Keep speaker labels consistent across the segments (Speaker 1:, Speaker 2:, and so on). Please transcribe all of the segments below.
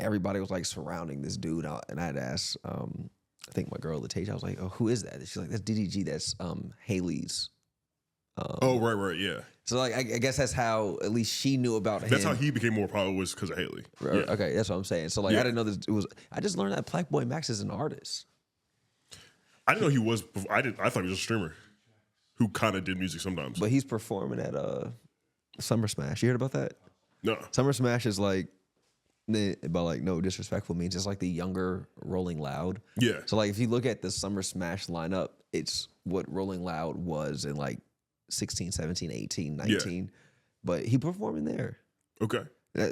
Speaker 1: everybody was like surrounding this dude, and I had asked, I think my girl Latasia, I was like, "Oh, who is that?" And she's like, "That's DDG. That's Haley's."
Speaker 2: Right, yeah.
Speaker 1: So like, I guess that's how at least she knew about him.
Speaker 2: That's how he became more popular, was because of Haley.
Speaker 1: Right,
Speaker 2: Yeah.
Speaker 1: okay, that's what I'm saying. So like, I didn't know this. It was. I just learned that Black Boy Max is an artist.
Speaker 2: I didn't know he was. I thought he was a streamer who kind of did music sometimes.
Speaker 1: But he's performing at Summer Smash. You heard about that?
Speaker 2: No.
Speaker 1: Summer Smash is like, but like no disrespectful means it's like the younger Rolling Loud.
Speaker 2: Yeah.
Speaker 1: So like if you look at the Summer Smash lineup, it's what Rolling Loud was in like 16, 17, 18, 19. Yeah. But he performing there.
Speaker 2: Okay.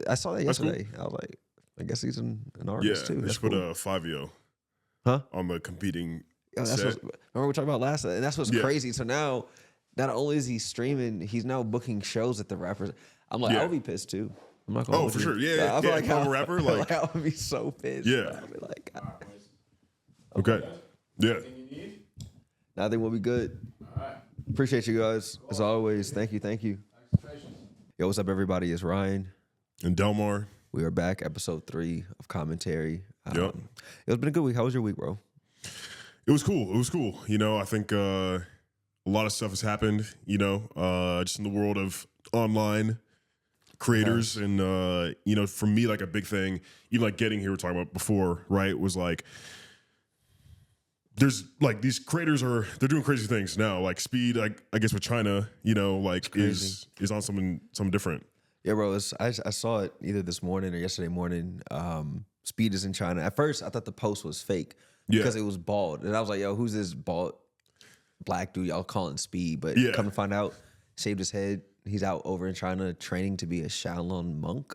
Speaker 1: I saw that yesterday. Cool. I was like, I guess he's an artist too.
Speaker 2: They should put a 5-0 on the competing set.
Speaker 1: Remember we were talking about last night, and that's what's crazy. So now, not only is he streaming, he's now booking shows at the rappers. I'm like, I would be pissed too. I'm not gonna.
Speaker 2: Oh, for sure. Yeah.
Speaker 1: I feel like
Speaker 2: I'm a rapper. Like,
Speaker 1: I would be so pissed.
Speaker 2: Yeah.
Speaker 1: I'd be like,
Speaker 2: okay. Yeah.
Speaker 3: Anything you need?
Speaker 1: Nothing will be good.
Speaker 3: All right.
Speaker 1: Appreciate you guys as always. Thank you. Yo, what's up, everybody? It's Ryan
Speaker 2: and Dalmar.
Speaker 1: We are back, episode 3 of Cxmmentary.
Speaker 2: Yep.
Speaker 1: It's been a good week. How was your week, bro?
Speaker 2: It was cool. You know, I think a lot of stuff has happened, you know, just in the world of online creators. And, you know, for me, like a big thing, even like getting here, we're talking about before, right, was like, there's like these creators they're doing crazy things now. Like Speed, I guess with China, you know, like is on something different.
Speaker 1: Yeah, bro. I saw it either this morning or yesterday morning. Speed is in China. At first, I thought the post was fake because it was bald. And I was like, yo, who's this bald black dude y'all calling Speed? But come to find out, shaved his head. He's out over in China training to be a Shaolin monk.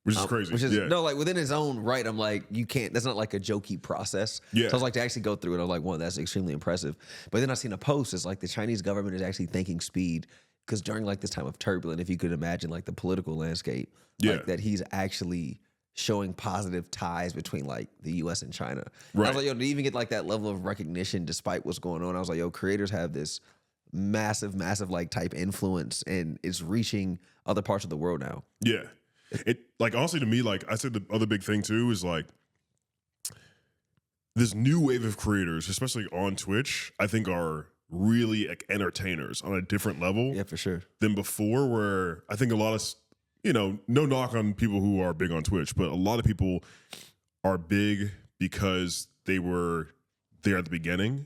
Speaker 2: Which is crazy.
Speaker 1: Which is, no, like within his own right, I'm like, you can't, that's not like a jokey process.
Speaker 2: Yeah.
Speaker 1: So I was like, to actually go through it, I'm like, one, that's extremely impressive. But then I seen a post, it's like the Chinese government is actually thanking Speed because during like this time of turbulence, if you could imagine like the political landscape, like that he's actually showing positive ties between like the US and China. Right. I was like, yo, to even get like that level of recognition despite what's going on, I was like, yo, creators have this massive like type influence and it's reaching other parts of the world now.
Speaker 2: Yeah. It like honestly to me, like I said, the other big thing too is like this new wave of creators, especially on Twitch, I think are really like entertainers on a different level.
Speaker 1: Yeah, for sure.
Speaker 2: Than before, where I think a lot of, you know, no knock on people who are big on Twitch, but a lot of people are big because they were there at the beginning.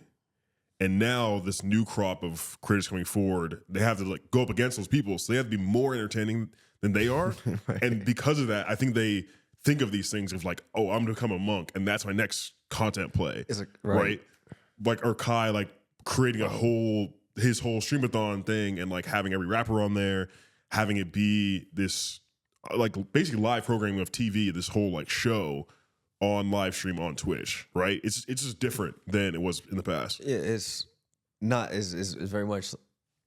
Speaker 2: And now this new crop of creators coming forward, they have to like go up against those people. So they have to be more entertaining than they are.
Speaker 1: Right.
Speaker 2: And because of that, I think they think of these things of like, oh, I'm gonna become a monk and that's my next content play. Right? Like, or Kai like creating his whole streamathon thing and like having every rapper on there, having it be this like basically live programming of TV, this whole like show on live stream on Twitch, right? It's just different than it was in the past.
Speaker 1: Yeah, it's not is very much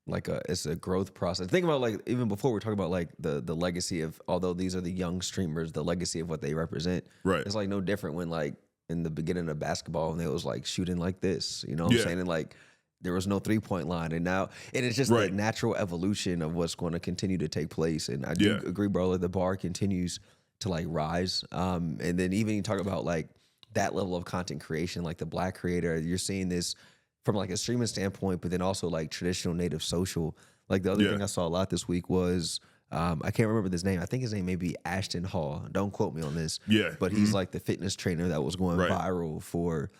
Speaker 1: like it's a growth process. Think about like even before we're talking about like the legacy of, although these are the young streamers, the legacy of what they represent.
Speaker 2: Right.
Speaker 1: It's like no different when like in the beginning of basketball and they was like shooting like this, you know what I'm saying? And like there was no 3-point line, and now it's just the natural evolution of what's going to continue to take place. And I do agree, bro. Like the bar continues to like rise. And then even you talk about like that level of content creation, like the black creator, you're seeing this from like a streaming standpoint, but then also like traditional native social. Like the other thing I saw a lot this week was, I can't remember his name. I think his name may be Ashton Hall. Don't quote me on this. Yeah. But he's like the fitness trainer that was going viral for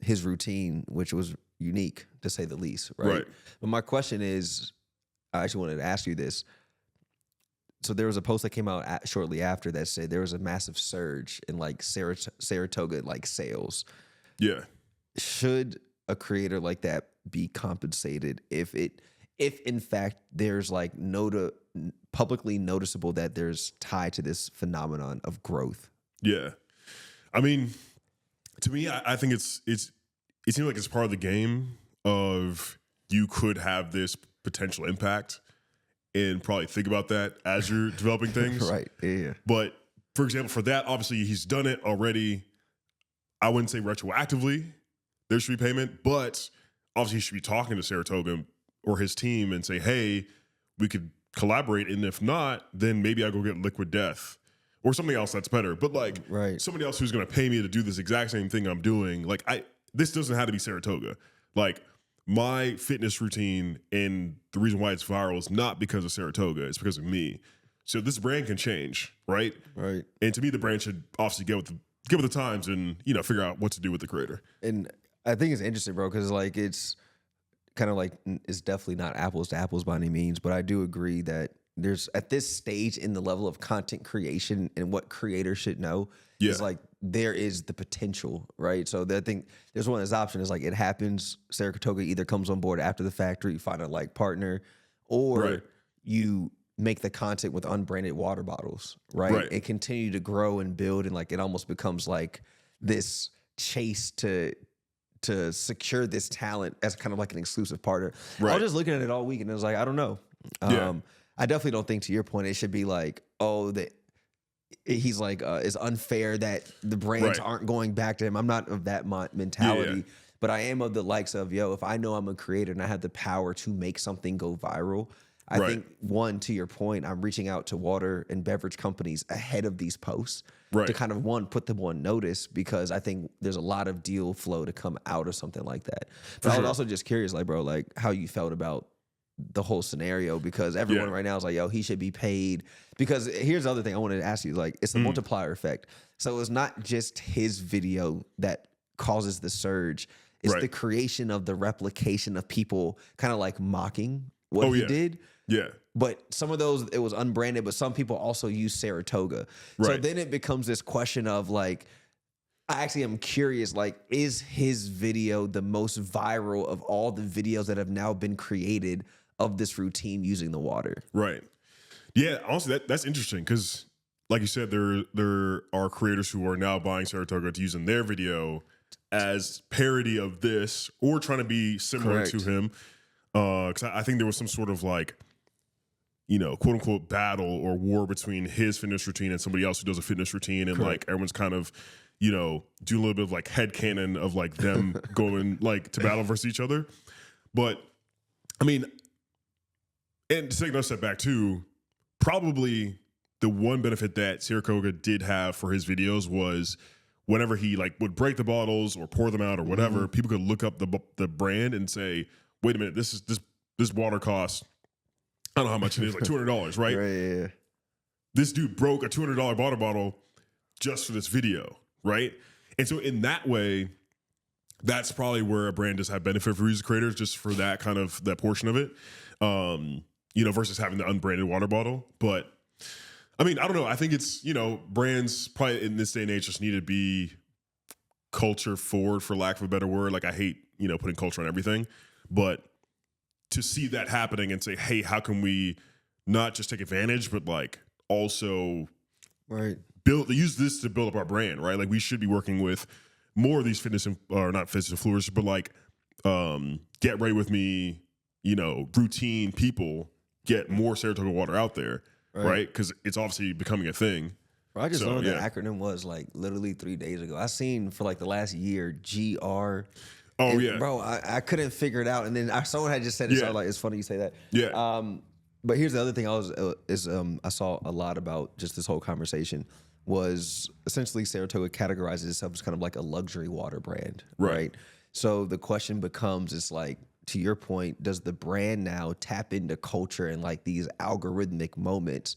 Speaker 1: his routine, which was unique to say the least. Right. But my question is, I actually wanted to ask you this. So there was a post that came out shortly after that said there was a massive surge in like Saratoga like sales. Yeah. Should a creator like that be compensated if in fact there's like publicly noticeable that there's tied to this phenomenon of growth? Yeah.
Speaker 2: I mean, to me, I think it seems like it's part of the game of you could have this potential impact and probably think about that as you're developing things.
Speaker 1: Right. Yeah.
Speaker 2: But for example, for that, obviously he's done it already. I wouldn't say retroactively there should be payment, but obviously he should be talking to Saratoga or his team and say, hey, we could collaborate. And if not, then maybe I go get Liquid Death or something else that's better. But like somebody else who's going to pay me to do this exact same thing I'm doing, like this doesn't have to be Saratoga. Like my fitness routine and the reason why it's viral is not because of Saratoga, it's because of me. So this brand can change, right?
Speaker 1: Right.
Speaker 2: And to me, the brand should obviously get with the times and, you know, figure out what to do with the creator.
Speaker 1: And I think it's interesting, bro, because like it's kind of like it's definitely not apples to apples by any means, but I do agree that there's at this stage in the level of content creation and what creators should know is like there is the potential, right? So I think there's one of those options is like it happens. Saratoga either comes on board after the fact, or you find a like partner, or you make the content with unbranded water bottles, right? And continue to grow and build, and like it almost becomes like this chase to secure this talent as kind of like an exclusive partner. I was just looking at it all week and it was like, I don't know. I definitely don't think, to your point, it should be like, oh, that he's like, it's unfair that the brands aren't going back to him. I'm not of that mentality, but I am of the likes of, yo, if I know I'm a creator and I have the power to make something go viral, I think, one, to your point, I'm reaching out to water and beverage companies ahead of these posts to kind of, one, put them on notice, because I think there's a lot of deal flow to come out of something like that. But I was also just curious, like, bro, like how you felt about the whole scenario, because everyone right now is like, yo, he should be paid. Because here's the other thing I wanted to ask you, like, it's the multiplier effect. So it's not just his video that causes the surge. It's the creation of the replication of people kind of like mocking what he did.
Speaker 2: Yeah.
Speaker 1: But some of those, it was unbranded, but some people also use Saratoga. So then it becomes this question of like, I actually am curious, like, is his video the most viral of all the videos that have now been created of this routine using the water?
Speaker 2: Right. Yeah, honestly, that's interesting, because like you said, there are creators who are now buying Saratoga to use in their video as parody of this, or trying to be similar to him. Because I think there was some sort of like, you know, quote unquote battle or war between his fitness routine and somebody else who does a fitness routine. And like everyone's kind of, you know, do a little bit of like headcanon of like them going like to battle versus each other. But I mean, and to take another step back too, probably the one benefit that Saratoga did have for his videos was whenever he like would break the bottles or pour them out or whatever, people could look up the brand and say, wait a minute, this water costs, I don't know how much it is, like $200, right?
Speaker 1: Yeah.
Speaker 2: This dude broke a $200 water bottle just for this video, right? And so in that way, that's probably where a brand does have benefit for user creators, just for that kind of that portion of it, you know, versus having the unbranded water bottle. But I mean, I don't know. I think it's, you know, brands probably in this day and age just need to be culture forward, for lack of a better word. Like, I hate, you know, putting culture on everything, but to see that happening and say, hey, how can we not just take advantage, but like also use this to build up our brand, right? Like, we should be working with more of these fitness, or not fitness influencers, but like get ready with me, you know, routine people, get more Saratoga water out there, right? Because it's obviously becoming a thing.
Speaker 1: Bro, I just learned the acronym was like literally 3 days ago. I seen for like the last year, GR.
Speaker 2: Oh,
Speaker 1: and, bro, I couldn't figure it out. And then someone had just said it, so I was like, it's funny you say that.
Speaker 2: Yeah.
Speaker 1: But here's the other thing I saw a lot about just this whole conversation was essentially Saratoga categorizes itself as kind of like a luxury water brand, right? So the question becomes, it's like, to your point, does the brand now tap into culture and like these algorithmic moments?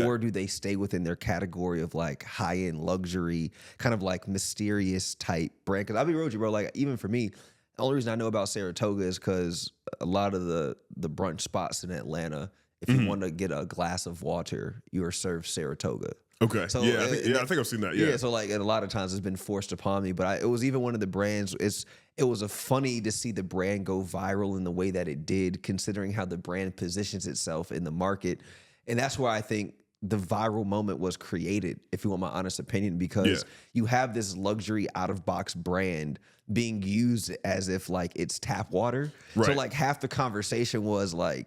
Speaker 1: Or do they stay within their category of like high-end luxury, kind of like mysterious type brand? Because I'll be real with you, bro, like even for me, the only reason I know about Saratoga is because a lot of the brunch spots in Atlanta, if you want to get a glass of water, you are served Saratoga.
Speaker 2: Okay. So, I think I've seen that. Yeah.
Speaker 1: So like, and a lot of times it's been forced upon me, but it was even one of the brands. It was funny to see the brand go viral in the way that it did, considering how the brand positions itself in the market. And that's where I think the viral moment was created, if you want my honest opinion, because you have this luxury out-of-box brand being used as if like it's tap water. So like half the conversation was like,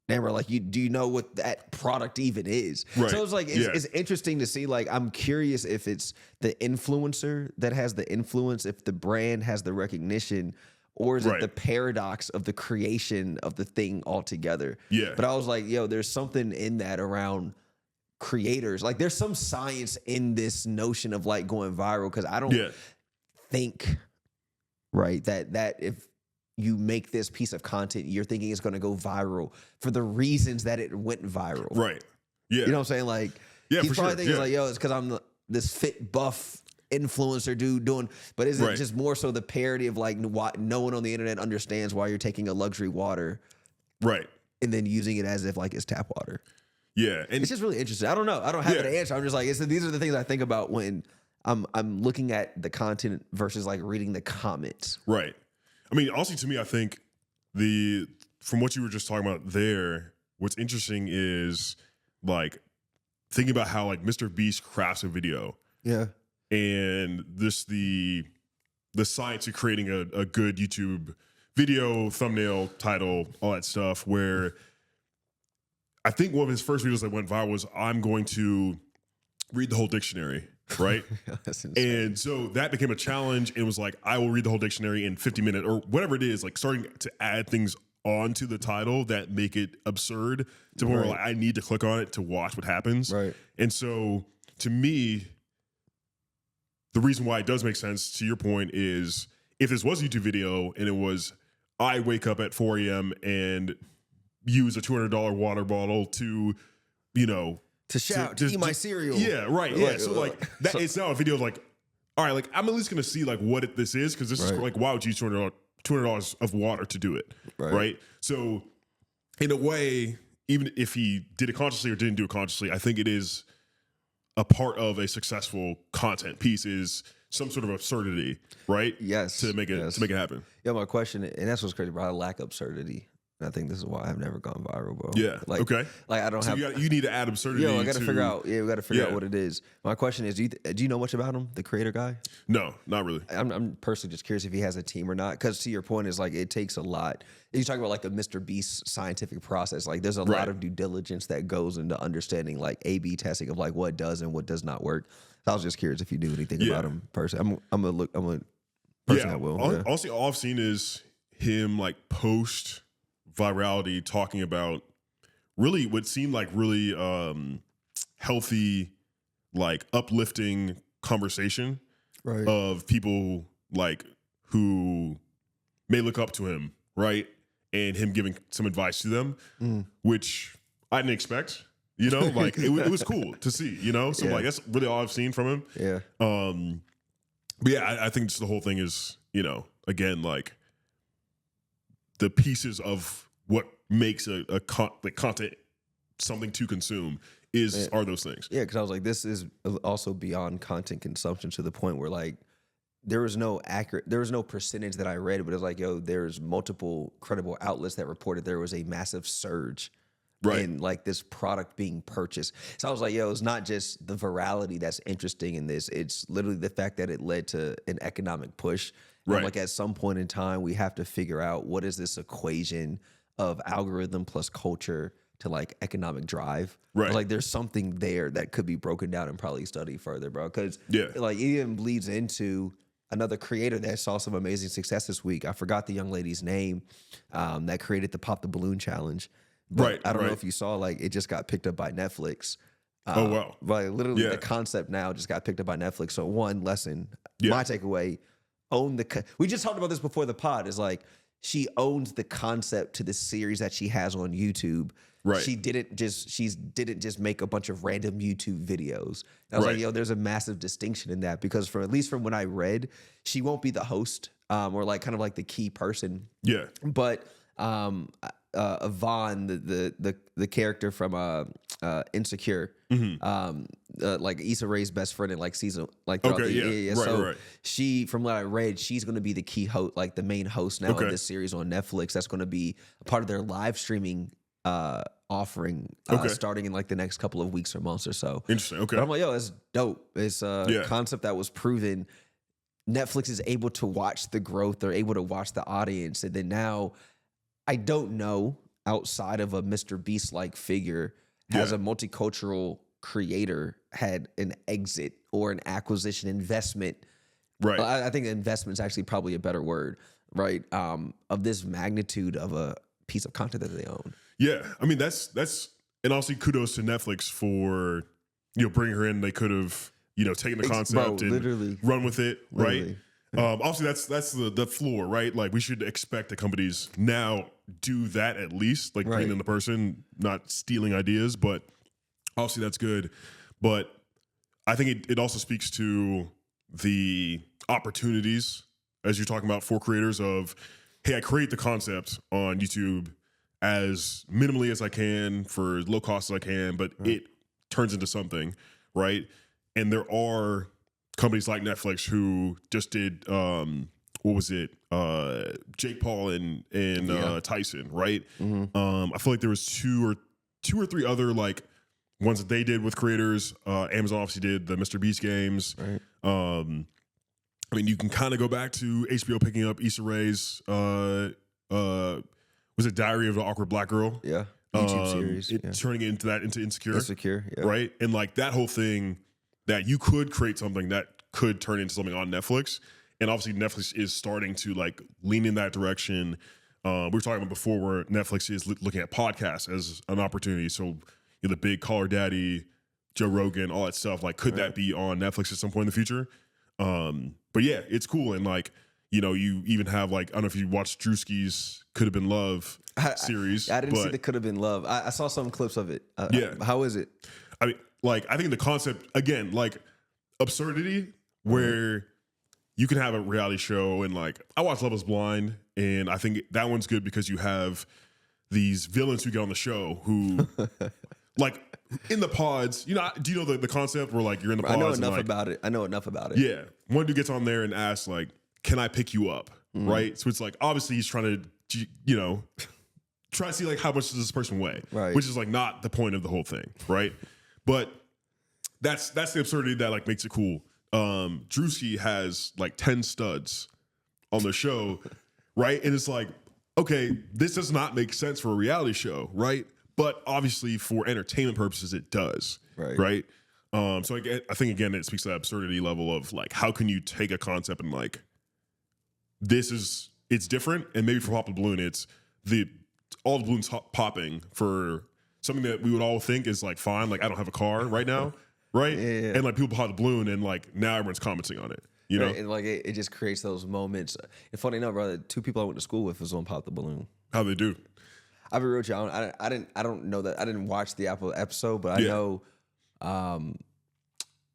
Speaker 1: man, bro, like, do you know what that product even is? So it's like, it's interesting to see. Like, I'm curious if it's the influencer that has the influence, if the brand has the recognition, or is it the paradox of the creation of the thing altogether? But I was like, yo, there's something in that around creators, like there's some science in this notion of like going viral, because I don't think, right, that if you make this piece of content, you're thinking it's going to go viral for the reasons that it went viral.
Speaker 2: Right. Yeah.
Speaker 1: You know what I'm saying? Like, he's probably thinking like, yo, it's because I'm this fit buff influencer dude doing, but is it just more so the parody of like no one on the internet understands why you're taking a luxury water,
Speaker 2: right,
Speaker 1: and then using it as if like it's tap water.
Speaker 2: Yeah, and
Speaker 1: it's just really interesting. I don't know. I don't have an answer. I'm just like, these are the things I think about when I'm looking at the content versus like reading the comments.
Speaker 2: Right. I mean, also to me, I think from what you were just talking about there, what's interesting is like thinking about how like Mr. Beast crafts a video.
Speaker 1: Yeah.
Speaker 2: And the science of creating a good YouTube video, thumbnail, title, all that stuff, where I think one of his first videos that went viral was, I'm going to read the whole dictionary, right?
Speaker 1: That's insane.
Speaker 2: And so that became a challenge. And it was like, I will read the whole dictionary in 50 minutes or whatever it is, like starting to add things onto the title that make it absurd to where like, I need to click on it to watch what happens.
Speaker 1: Right.
Speaker 2: And so to me, the reason why it does make sense, to your point, is if this was a YouTube video and it was, I wake up at 4 a.m. and use a $200 water bottle to,
Speaker 1: to shout, to eat my cereal.
Speaker 2: Yeah, right. Yeah. So like that, it's now a video of like, all right, like I'm at least gonna see like what this is, because this is like, why would you use $200 of water to do it, right? So in a way, even if he did it consciously or didn't do it consciously, I think it is a part of a successful content piece is some sort of absurdity, right?
Speaker 1: Yes,
Speaker 2: to make it happen.
Speaker 1: Yeah, my question, and that's what's crazy, bro. I lack absurdity. And I think this is why I've never gone viral, bro.
Speaker 2: Yeah.
Speaker 1: Like,
Speaker 2: okay.
Speaker 1: Like I don't have.
Speaker 2: You need to add absurdity.
Speaker 1: I got to figure out. Yeah, we got to figure out what it is. My question is, do you know much about him, the creator guy?
Speaker 2: No, not really.
Speaker 1: I'm personally just curious if he has a team or not. Because to your point, is like it takes a lot. You talk about like the Mr. Beast scientific process. Like there's a lot of due diligence that goes into understanding like A/B testing of like what does and what does not work. So I was just curious if you knew anything about him personally. I'm a person that will.
Speaker 2: Honestly, all I've seen is him like post virality talking about really what seemed like really healthy, like uplifting conversation of people like who may look up to him, right? And him giving some advice to them, which I didn't expect, like it was cool to see, So like that's really all I've seen from him.
Speaker 1: Yeah.
Speaker 2: But yeah, I think just the whole thing is, again, like the pieces of what makes the content something to consume are those things.
Speaker 1: Yeah, because I was like, this is also beyond content consumption to the point where like there was no percentage that I read, but it was like, yo, there's multiple credible outlets that reported there was a massive surge in like this product being purchased. So I was like, yo, it's not just the virality that's interesting in this. It's literally the fact that it led to an economic push. And like at some point in time, we have to figure out what is this equation of algorithm plus culture to like economic drive. Right. Like there's something there that could be broken down and probably studied further, bro. Because like it even bleeds into another creator that saw some amazing success this week. I forgot the young lady's name that created the Pop the Balloon Challenge. But I don't know if you saw, like it just got picked up by Netflix.
Speaker 2: Oh, wow.
Speaker 1: Like literally the concept now just got picked up by Netflix. So one lesson, my takeaway, we just talked about this before the pod, is like, she owns the concept to the series that she has on YouTube. Right. She didn't just make a bunch of random YouTube videos. And I was like, yo, there's a massive distinction in that, because at least from when I read, she won't be the host or like kind of like the key person. Yeah. But Yvonne, the character from Insecure, like Issa Rae's best friend in like season like she, from what I read, she's going to be the key host, like the main host now of this series on Netflix. That's going to be a part of their live streaming offering starting in like the next couple of weeks or months or so. Interesting. Okay. But I'm like, yo, that's dope. It's a concept that was proven. Netflix is able to watch the growth. They're able to watch the audience. And then now, I don't know, outside of a Mr. Beast-like figure, has a multicultural creator had an exit or an acquisition investment. Right. I think investment is actually probably a better word, right? Of this magnitude of a piece of content that they own.
Speaker 2: Yeah. I mean, that's And also kudos to Netflix for, bringing her in. They could have, taken the concept and run with it, right? Obviously, that's the floor, right? Like, we should expect that companies now do that at least, like bring in the person, not stealing ideas. But obviously, that's good. But I think it also speaks to the opportunities, as you're talking about, for creators of, hey, I create the concept on YouTube as minimally as I can for low cost as I can, but it turns into something, right? And there are companies like Netflix who just did what was it? Jake Paul and Tyson, right? I feel like there was two or three other like ones that they did with creators. Amazon obviously did the Mr. Beast games.
Speaker 1: Right.
Speaker 2: I mean, you can kind of go back to HBO picking up Issa Rae's was it Diary of the Awkward Black Girl?
Speaker 1: Yeah. YouTube series.
Speaker 2: Turning it into Insecure.
Speaker 1: Insecure, yeah.
Speaker 2: Right? And like that whole thing that you could create something that could turn into something on Netflix. And obviously Netflix is starting to like lean in that direction. We were talking about before where Netflix is looking at podcasts as an opportunity. So the big Caller Daddy, Joe Rogan, all that stuff. Like, could that be on Netflix at some point in the future? But yeah, it's cool. And like, you even have like, I don't know if you watched Drewski's Could Have Been Love series.
Speaker 1: I didn't see the Could Have Been Love. I saw some clips of it. How is it?
Speaker 2: I mean, like, I think the concept, again, like absurdity where you can have a reality show and like, I watch Love is Blind and I think that one's good because you have these villains who get on the show who like in the pods, do you know the concept where like you're in the pods?
Speaker 1: I know enough about it. I know enough about it.
Speaker 2: Yeah. One dude gets on there and asks like, can I pick you up? Right. So it's like, obviously he's trying to, try to see like how much does this person weigh?
Speaker 1: Right.
Speaker 2: Which is like not the point of the whole thing. Right. But that's the absurdity that like makes it cool. Drewski has like 10 studs on the show. Right. And it's like, okay, this does not make sense for a reality show. Right. But obviously for entertainment purposes, it does. Right. So I think, again, it speaks to that absurdity level of like, how can you take a concept and like, it's different. And maybe for Pop the Balloon, it's all the balloons popping for something that we would all think is like, fine. Like, I don't have a car right now. Right.
Speaker 1: Yeah.
Speaker 2: And like people pop the balloon and like now everyone's commenting on it. You know?
Speaker 1: And like it just creates those moments. And funny enough, brother, 2 people I went to school with was on Pop the Balloon.
Speaker 2: How they do?
Speaker 1: I'll be real with you. I don't know that. I didn't watch the Apple episode, but I know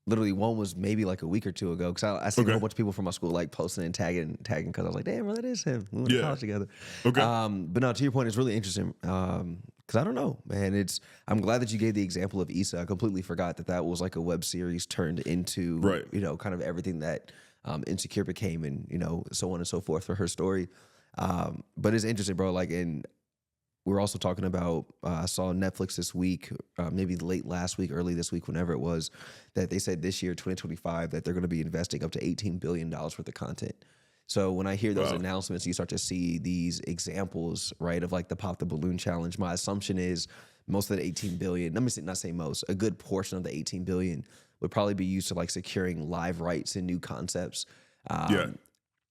Speaker 1: literally one was maybe like a week or 2 ago because I seen a whole bunch of people from my school like posting and tagging because I was like, damn, bro, that is him. We went to college together.
Speaker 2: Okay.
Speaker 1: But no, to your point, it's really interesting because I don't know, man. I'm glad that you gave the example of Issa. I completely forgot that was like a web series turned into kind of everything that Insecure became and so on and so forth for her story. But it's interesting, bro. Like we're also talking about, I saw Netflix this week, maybe late last week, early this week, whenever it was, that they said this year, 2025, that they're going to be investing up to $18 billion worth of content. So when I hear those announcements, you start to see these examples, right, of like the Pop the Balloon challenge. My assumption is most of the 18 billion, let me not say most, a good portion of the 18 billion would probably be used to like securing live rights and new concepts. It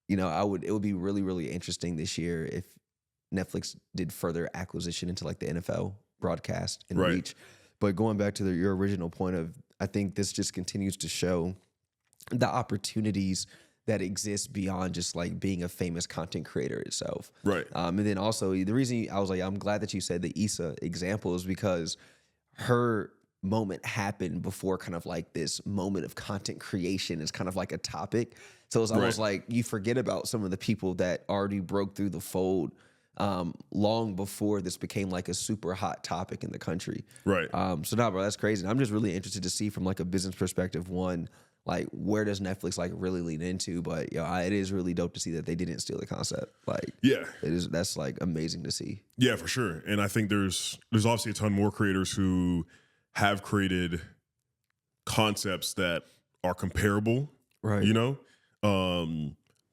Speaker 1: would be really, really interesting this year if Netflix did further acquisition into like the NFL broadcast and reach. But going back to your original point of, I think this just continues to show the opportunities that exist beyond just like being a famous content creator itself.
Speaker 2: Right.
Speaker 1: And then also the reason I was like, I'm glad that you said the Issa example is because her moment happened before kind of like this moment of content creation is kind of like a topic. So it's almost like you forget about some of the people that already broke through the fold long before this became like a super hot topic in the country.
Speaker 2: Right.
Speaker 1: So now, bro, that's crazy. And I'm just really interested to see from like a business perspective, one, like where does Netflix like really lean into? But it is really dope to see that they didn't steal the concept. Like, that's like amazing to see. Yeah,
Speaker 2: for sure. And I think there's obviously a ton more creators who have created concepts that are comparable. Right.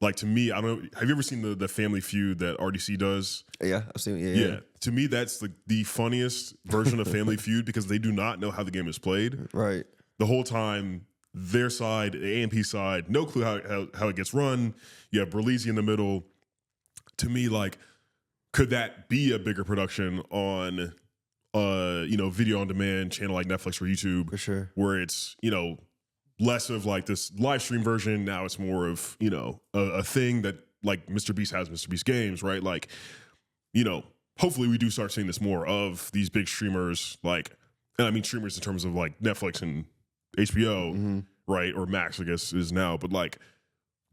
Speaker 2: Like to me, I don't know. Have you ever seen the Family Feud that RDC does?
Speaker 1: Yeah, I've seen it. Yeah.
Speaker 2: To me, that's the funniest version of Family Feud because they do not know how the game is played.
Speaker 1: Right.
Speaker 2: The whole time, their side, the AMP side, no clue how it gets run. You have Berlizzi in the middle. To me, like, could that be a bigger production on video on demand channel like Netflix or YouTube,
Speaker 1: for sure,
Speaker 2: where it's, less of like this live stream version. Now it's more of, a thing that like Mr. Beast has Mr. Beast games, right? Like, hopefully we do start seeing this more of these big streamers, like, and I mean streamers in terms of like Netflix and HBO, right? Or Max, I guess, is now, but like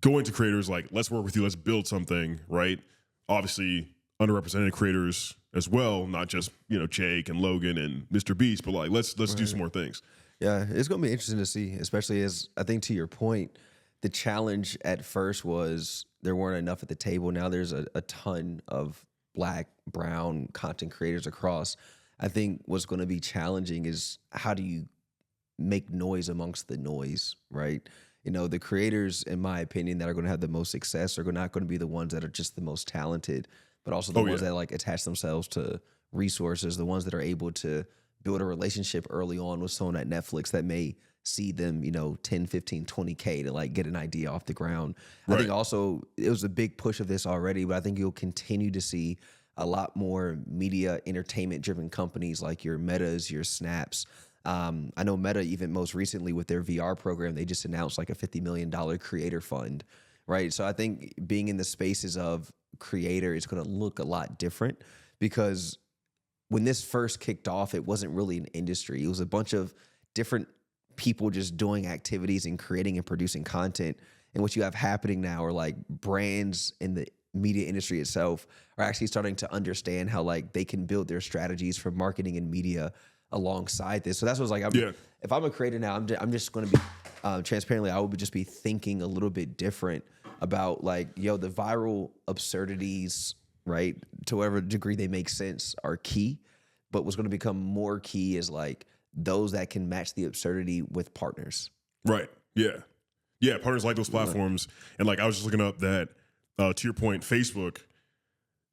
Speaker 2: going to creators like, let's work with you, let's build something, right? Obviously underrepresented creators as well, not just, Jake and Logan and Mr. Beast, but like, let's do some more things.
Speaker 1: Yeah, it's going to be interesting to see, especially as I think to your point, the challenge at first was there weren't enough at the table. Now there's a ton of Black, brown content creators across. I think what's going to be challenging is how do you make noise amongst the noise, right? The creators, in my opinion, that are going to have the most success are not going to be the ones that are just the most talented, but also the ones that like attach themselves to resources, the ones that are able to build a relationship early on with someone at Netflix that may see them, 10, 15, 20K to like get an idea off the ground. Right. I think also it was a big push of this already, but I think you'll continue to see a lot more media entertainment driven companies like your Metas, your Snaps. I know Meta, even most recently with their VR program, they just announced like a $50 million creator fund, right? So I think being in the spaces of creator is going to look a lot different because when this first kicked off, it wasn't really an industry. It was a bunch of different people just doing activities and creating and producing content. And what you have happening now are like brands in the media industry itself are actually starting to understand how like they can build their strategies for marketing and media alongside this. So that's what's like, if I'm a creator now, I'm just going to be transparently, I would just be thinking a little bit different about like, the viral absurdities, right, to whatever degree they make sense, are key. But what's going to become more key is like those that can match the absurdity with partners.
Speaker 2: Right. Yeah. Yeah. Partners like those platforms. And like I was just looking up that, to your point, Facebook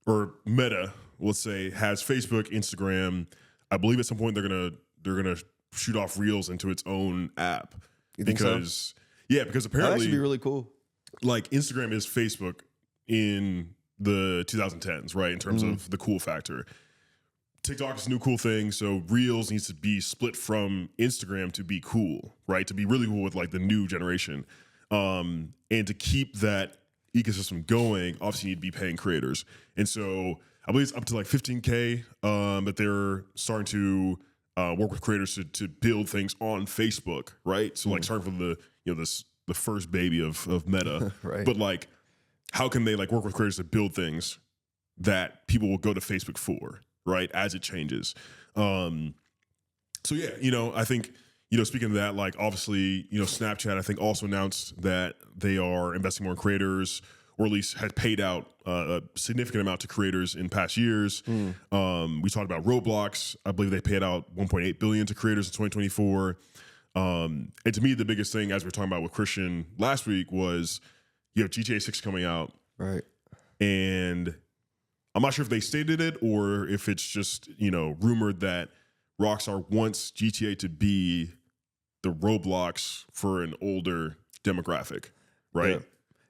Speaker 2: or Meta, let's say, has Facebook, Instagram. I believe at some point they're gonna shoot off Reels into its own app.
Speaker 1: You think
Speaker 2: so? Yeah, because apparently
Speaker 1: that should be really cool.
Speaker 2: Like Instagram is Facebook in the 2010s, right? In terms of the cool factor. TikTok is a new cool thing, so Reels needs to be split from Instagram to be cool, right? To be really cool with like the new generation. And to keep that ecosystem going, obviously you need to be paying creators. And so I believe it's up to like 15K that they're starting to work with creators to build things on Facebook, right? So like starting from the first baby of Meta.
Speaker 1: Right.
Speaker 2: But like, how can they like work with creators to build things that people will go to Facebook for, right? As it changes. So yeah, I think, speaking of that, like obviously, Snapchat, I think also announced that they are investing more in creators, or at least had paid out a significant amount to creators in past years. We talked about Roblox. I believe they paid out $1.8 billion to creators in 2024. And to me, the biggest thing, as we were talking about with Christian last week, was you have GTA 6 coming out.
Speaker 1: Right.
Speaker 2: And I'm not sure if they stated it or if it's just, rumored that Rockstar wants GTA to be the Roblox for an older demographic, right?
Speaker 1: Yeah.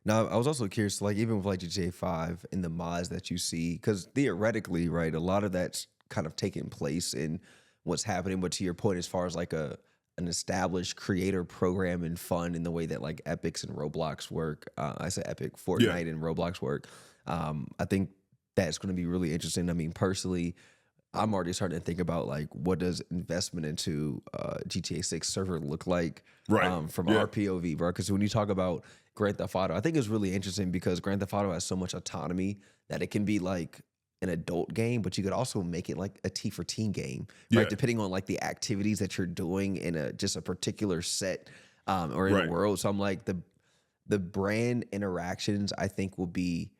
Speaker 1: Now, I was also curious, like even with like GTA 5 and the mods that you see, because theoretically, right, a lot of that's kind of taking place in what's happening. But to your point, as far as like an established creator program and fun in the way that like Epics and Roblox work, I say Epic, Fortnite and Roblox work, I think that's going to be really interesting. I mean, personally, I'm already starting to think about like what does investment into GTA 6 server look like from our POV, bro? Because when you talk about Grand Theft Auto, I think it's really interesting because Grand Theft Auto has so much autonomy that it can be like an adult game, but you could also make it like a T for teen game, right? Depending on like the activities that you're doing in just a particular set or in a world. So I'm like the brand interactions I think will be.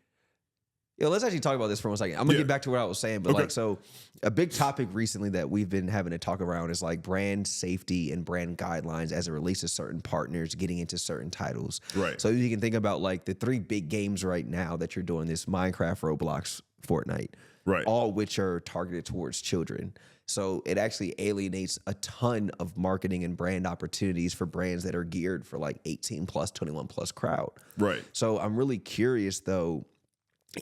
Speaker 1: Let's actually talk about this for 1 second. I'm gonna get back to what I was saying, but so a big topic recently that we've been having to talk around is like brand safety and brand guidelines as it relates to certain partners getting into certain titles.
Speaker 2: Right.
Speaker 1: So you can think about like the 3 big games right now that you're doing: this Minecraft, Roblox, Fortnite,
Speaker 2: right?
Speaker 1: All which are targeted towards children. So it actually alienates a ton of marketing and brand opportunities for brands that are geared for like 18 plus, 21 plus crowd.
Speaker 2: Right.
Speaker 1: So I'm really curious though.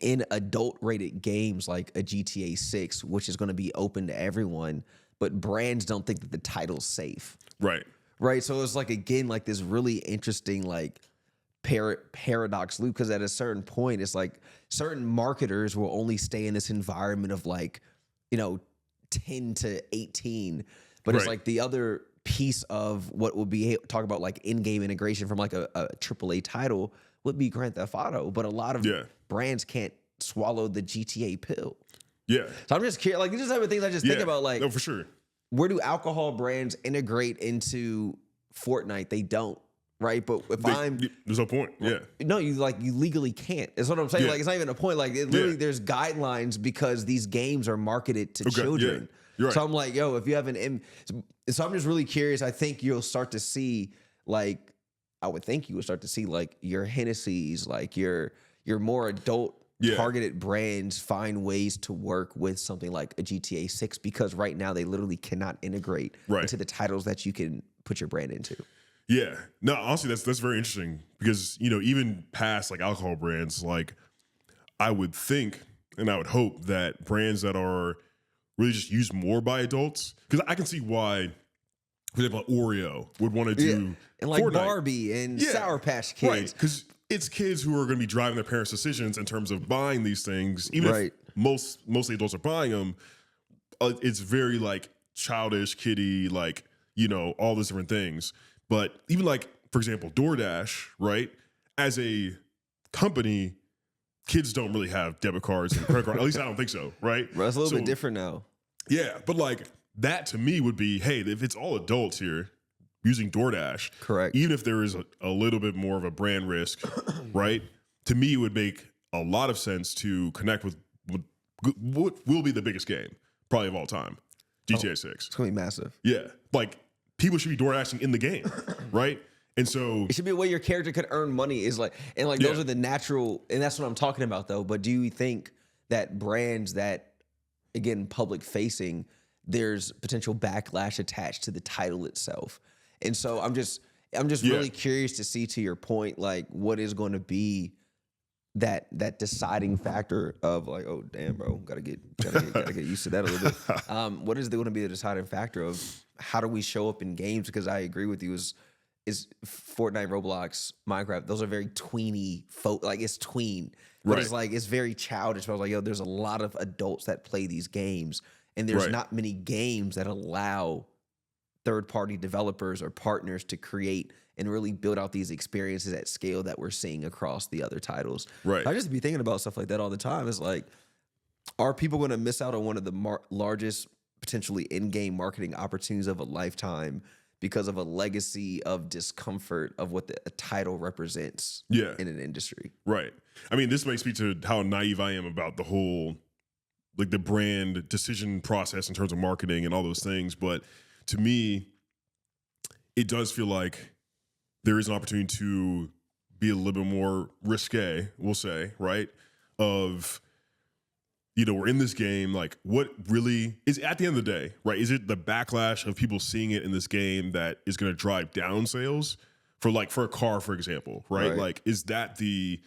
Speaker 1: in adult rated games like a GTA 6, which is going to be open to everyone, but brands don't think that the title's safe.
Speaker 2: Right.
Speaker 1: Right. So it's like, again, like this really interesting, like paradox loop. Cause at a certain point, it's like certain marketers will only stay in this environment of like, 10 to 18. But it's like the other piece of what would be talk about like in-game integration from like a AAA title would be Grand Theft Auto. But a lot of brands can't swallow the GTA pill.
Speaker 2: Yeah.
Speaker 1: So I'm just curious, like these are the type of things I just think about, like,
Speaker 2: no, for sure.
Speaker 1: Where do alcohol brands integrate into Fortnite? They don't, right? But if
Speaker 2: there's no point. Yeah.
Speaker 1: No, you legally can't. That's what I'm saying. Like, it's not even a point. Like, literally, there's guidelines because these games are marketed to children. Yeah. Right. So I'm like, yo, if you have so I'm just really curious. I think you'll start to see, like, I would think you would start to see like your Hennessy's, like your more adult targeted brands find ways to work with something like a GTA 6, because right now they literally cannot integrate into the titles that you can put your brand into.
Speaker 2: Yeah. No, honestly, that's very interesting because, even past like alcohol brands, like I would think and I would hope that brands that are really just used more by adults, because I can see why, for example, Oreo would want to do
Speaker 1: and like
Speaker 2: Fortnite.
Speaker 1: Barbie and Sour Patch Kids.
Speaker 2: Right. Because it's kids who are going to be driving their parents' decisions in terms of buying these things. Even if mostly adults are buying them, it's very like childish, kiddie, like, all those different things. But even like, for example, DoorDash, right? As a company, kids don't really have debit cards and credit cards. At least I don't think so, right?
Speaker 1: Well, it's a little bit different now.
Speaker 2: Yeah, but like that to me would be, hey, if it's all adults here using DoorDash,
Speaker 1: correct,
Speaker 2: even if there is a little bit more of a brand risk, right? To me, it would make a lot of sense to connect with what will be the biggest game probably of all time, GTA 6.
Speaker 1: It's gonna be massive.
Speaker 2: Yeah, like people should be DoorDashing in the game, right? And so
Speaker 1: it should be a way your character could earn money, is like, and like those are the natural, and that's what I'm talking about though. But do you think that brands that, again, public facing, there's potential backlash attached to the title itself? And so I'm just really curious to see, to your point, like what is going to be that deciding factor of like, oh damn, bro, gotta get used to that a little bit. What is going to be the deciding factor of how do we show up in games? Because I agree with you, is Fortnite, Roblox, Minecraft, those are very tweeny like it's tween. But it's like, it's very childish. But I was like, yo, there's a lot of adults that play these games, and there's not many games that allow third-party developers or partners to create and really build out these experiences at scale that we're seeing across the other titles.
Speaker 2: Right.
Speaker 1: I just be thinking about stuff like that all the time. It's like, are people going to miss out on one of the largest potentially in-game marketing opportunities of a lifetime because of a legacy of discomfort of what a title represents in an industry?
Speaker 2: Right. I mean, this may speak to how naive I am about the whole, like the brand decision process in terms of marketing and all those things. But to me, it does feel like there is an opportunity to be a little bit more risque, we'll say, right? Of, we're in this game, like what really is at the end of the day, right? Is it the backlash of people seeing it in this game that is going to drive down sales for a car, for example, right? Like, is that the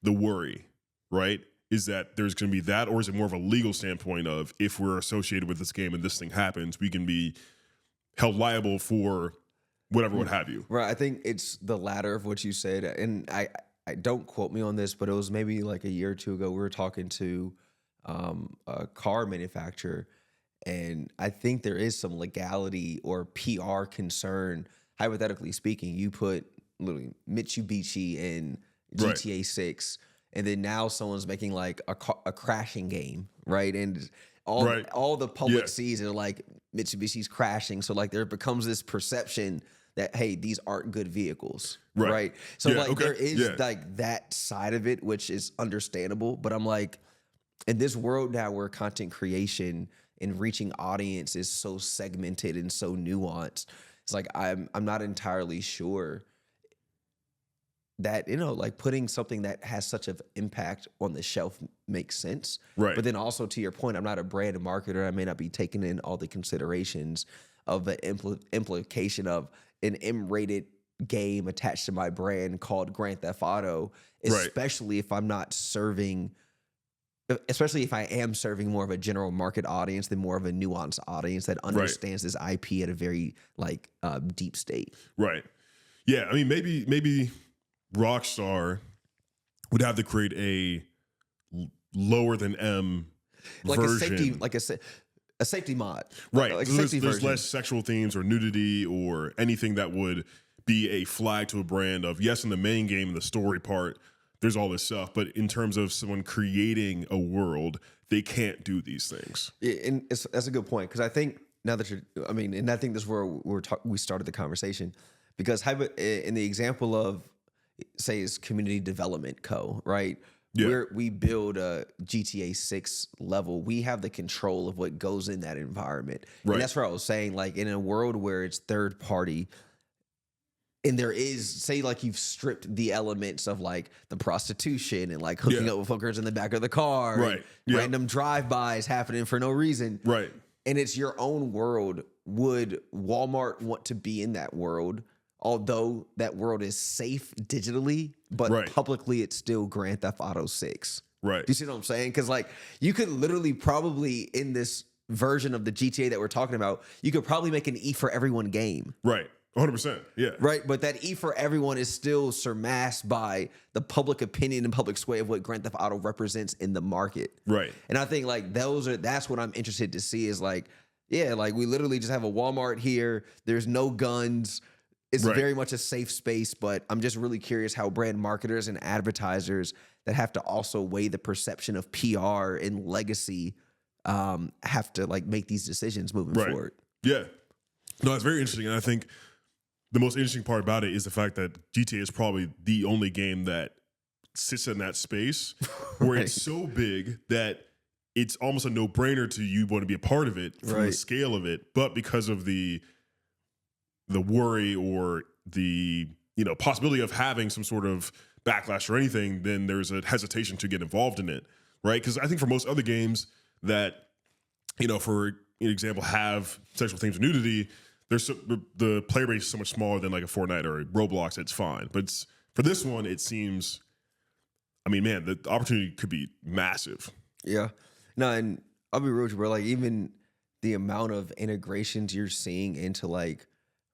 Speaker 2: worry, right? Is that there's going to be that, or is it more of a legal standpoint of, if we're associated with this game and this thing happens, we can be held liable for whatever, what have you?
Speaker 1: Right. I think it's the latter of what you said. And I don't quote me on this, but it was maybe like a year or two ago, we were talking to a car manufacturer, and I think there is some legality or PR concern. Hypothetically speaking, you put literally Mitsubishi in GTA 6, and then now someone's making like a crashing game, right? And all the public sees are like, Mitsubishi's crashing, so like there becomes this perception that, hey, these aren't good vehicles, right? So there is like that side of it, which is understandable. But I'm like, in this world now where content creation and reaching audience is so segmented and so nuanced, it's like I'm not entirely sure that, like putting something that has such an impact on the shelf makes sense. Right. But then also, to your point, I'm not a brand marketer. I may not be taking in all the considerations of the implication of an M-rated game attached to my brand called Grand Theft Auto, especially if I'm not serving especially if I am serving more of a general market audience than more of a nuanced audience that understands this IP at a very like deep state.
Speaker 2: Right. Yeah. I mean, maybe Rockstar would have to create a lower than M
Speaker 1: like
Speaker 2: version.
Speaker 1: a safety mod.
Speaker 2: Right.
Speaker 1: Like
Speaker 2: There's less sexual themes or nudity or anything that would be a flag to a brand of, yes, in the main game, in the story part, there's all this stuff. But in terms of someone creating a world, they can't do these things.
Speaker 1: And that's a good point. Because I think now that and I think this is where we started the conversation. Because in the example of, say, is Community Development Co., right?
Speaker 2: Yeah.
Speaker 1: We build a GTA 6 level. We have the control of what goes in that environment.
Speaker 2: Right.
Speaker 1: And that's where I was saying, like, in a world where it's third party, and there is, say, like, you've stripped the elements of, like, the prostitution and, like, hooking up with hookers in the back of the car.
Speaker 2: Right.
Speaker 1: Random drive-bys happening for no reason.
Speaker 2: Right.
Speaker 1: And it's your own world. Would Walmart want to be in that world? Although that world is safe digitally, but publicly it's still Grand Theft Auto 6.
Speaker 2: Right.
Speaker 1: Do you see what I'm saying? Because, like, you could literally probably, in this version of the GTA that we're talking about, you could probably make an E for everyone game.
Speaker 2: Right. 100%. Yeah.
Speaker 1: Right. But that E for everyone is still surmassed by the public opinion and public sway of what Grand Theft Auto represents in the market.
Speaker 2: Right.
Speaker 1: And I think, like, that's what I'm interested to see is, like, yeah, like, we literally just have a Walmart here. There's no guns. It's very much a safe space, but I'm just really curious how brand marketers and advertisers that have to also weigh the perception of PR and legacy have to, like, make these decisions moving forward.
Speaker 2: Yeah. No, it's very interesting. And I think the most interesting part about it is the fact that GTA is probably the only game that sits in that space where it's so big that it's almost a no-brainer to you want to be a part of it from the scale of it, but because of the worry or the possibility of having some sort of backlash or anything, then there's a hesitation to get involved in it, right? Because I think for most other games that, for an example, have sexual themes and nudity, the player base is so much smaller than like a Fortnite or a Roblox. It's fine, but for this one, it seems, I mean, man, the opportunity could be massive.
Speaker 1: Yeah, no, and I'll be real with you, bro. Like, even the amount of integrations you're seeing into, like,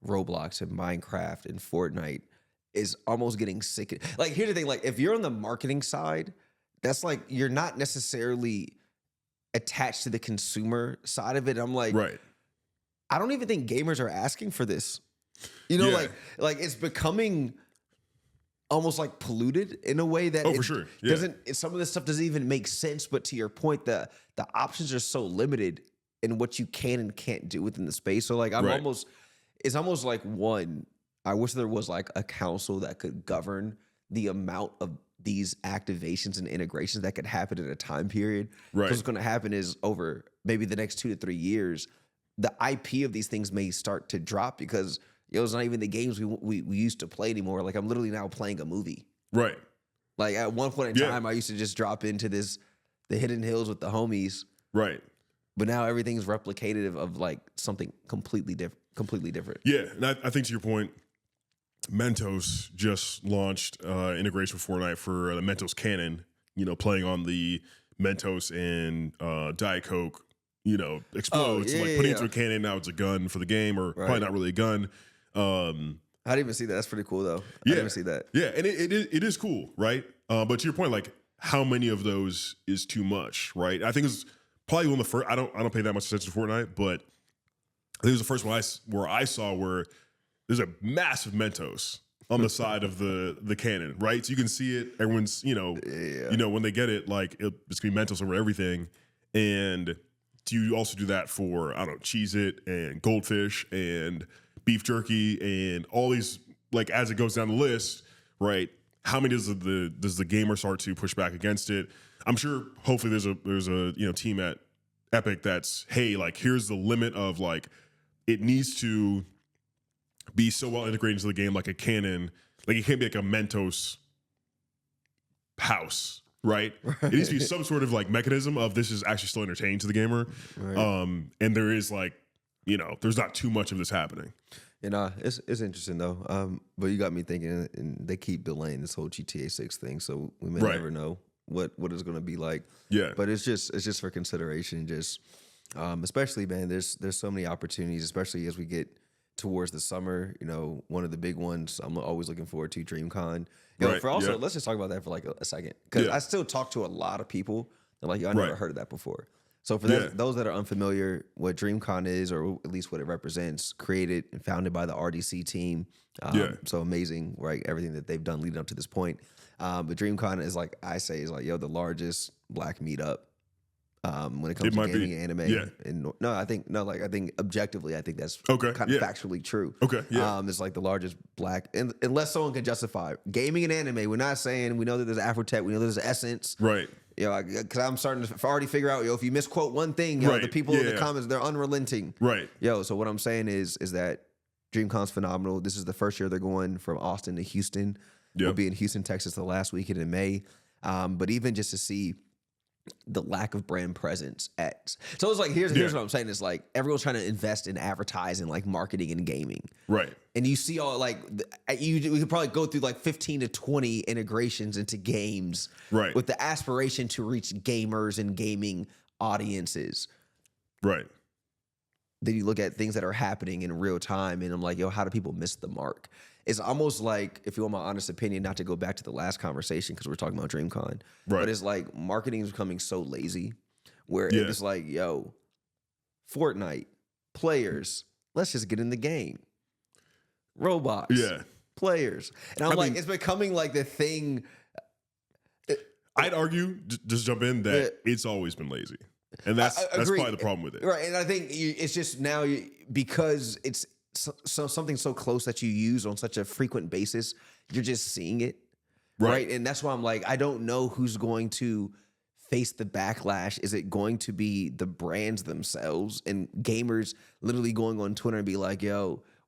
Speaker 1: Roblox and Minecraft and Fortnite is almost getting sick. Like, here's the thing, like, if you're on the marketing side, that's like, you're not necessarily attached to the consumer side of it. I'm like, I don't even think gamers are asking for this. Like it's becoming almost like polluted in a way that
Speaker 2: for sure.
Speaker 1: Some of this stuff doesn't even make sense. But to your point, the options are so limited in what you can and can't do within the space. So, like, it's almost like, I wish there was, like, a council that could govern the amount of these activations and integrations that could happen in a time period. Because what's going to happen is over maybe the next 2 to 3 years, the IP of these things may start to drop because it's not even the games we used to play anymore. Like, I'm literally now playing a movie.
Speaker 2: Right.
Speaker 1: Like, at one point in time, I used to just drop into the Hidden Hills with the homies.
Speaker 2: Right.
Speaker 1: But now everything's replicative of, like, something completely different.
Speaker 2: Yeah, and I think to your point, Mentos just launched integration with Fortnite for the Mentos Cannon, playing on the Mentos and Diet Coke, explodes. Putting it into a cannon, now it's a gun for the game, or probably not really a gun.
Speaker 1: I didn't even see that. That's pretty cool, though. I didn't even see that.
Speaker 2: Yeah, and it is cool, right? But to your point, like, how many of those is too much, right? I think it's probably one of the first. I don't pay that much attention to Fortnite, but I think it was the first one where I saw where there's a massive Mentos on the side of the cannon, right? So you can see it. Everyone's, when they get it, like, it's gonna be Mentos over everything. And do you also do that for, I don't know, Cheez-It and Goldfish and beef jerky and all these, like, as it goes down the list, right? How many does the gamer start to push back against it? I'm sure hopefully there's a team at Epic that's, hey, like, here's the limit of, like, it needs to be so well integrated into the game, like a cannon. Like, it can't be like a Mentos house, right? It needs to be some sort of, like, mechanism of this is actually still entertaining to the gamer. And there is, like, there's not too much of this happening.
Speaker 1: It's interesting, though. But you got me thinking, and they keep delaying this whole GTA 6 thing, so we may never know. what it's going to be like.
Speaker 2: Yeah.
Speaker 1: But it's just for consideration. Just especially, man, there's so many opportunities, especially as we get towards the summer. You know, one of the big ones I'm always looking forward to, DreamCon. Let's just talk about that for like a second, because I still talk to a lot of people. They're like, yo, I never heard of that before. So for those that are unfamiliar, what DreamCon is, or at least what it represents, created and founded by the RDC team. So amazing, right? Everything that they've done leading up to this point. But DreamCon is like, the largest Black meetup when it comes to gaming and anime.
Speaker 2: Yeah.
Speaker 1: And I think objectively, I think that's kind of factually true.
Speaker 2: Okay. Yeah.
Speaker 1: It's like the largest Black, and unless someone can justify gaming and anime. We're not saying, we know that there's Afrotech, we know there's Essence.
Speaker 2: Right.
Speaker 1: Because I'm starting to already figure out, if you misquote one thing, the people in the comments, they're unrelenting.
Speaker 2: Right.
Speaker 1: So what I'm saying is that DreamCon's phenomenal. This is the first year they're going from Austin to Houston. We'll be in Houston, Texas the last weekend in May. But even just to see the lack of brand presence so it's like, here's what I'm saying. It's like everyone's trying to invest in advertising, like marketing and gaming.
Speaker 2: Right.
Speaker 1: And you see all we could probably go through like 15 to 20 integrations into games.
Speaker 2: Right.
Speaker 1: With the aspiration to reach gamers and gaming audiences.
Speaker 2: Right.
Speaker 1: Then you look at things that are happening in real time, and I'm like, how do people miss the mark? It's almost like, if you want my honest opinion, not to go back to the last conversation because we're talking about DreamCon, but it's like marketing is becoming so lazy, where it's like, Fortnite players, let's just get in the game. Robots, players, and I mean, it's becoming like the thing.
Speaker 2: I'd argue, just jump in, that it's always been lazy. And that's probably the problem with it.
Speaker 1: Right. And I think it's just now, because it's something so close that you use on such a frequent basis, you're just seeing it. Right. And that's why I'm like, I don't know who's going to face the backlash. Is it going to be the brands themselves and gamers literally going on Twitter and be like,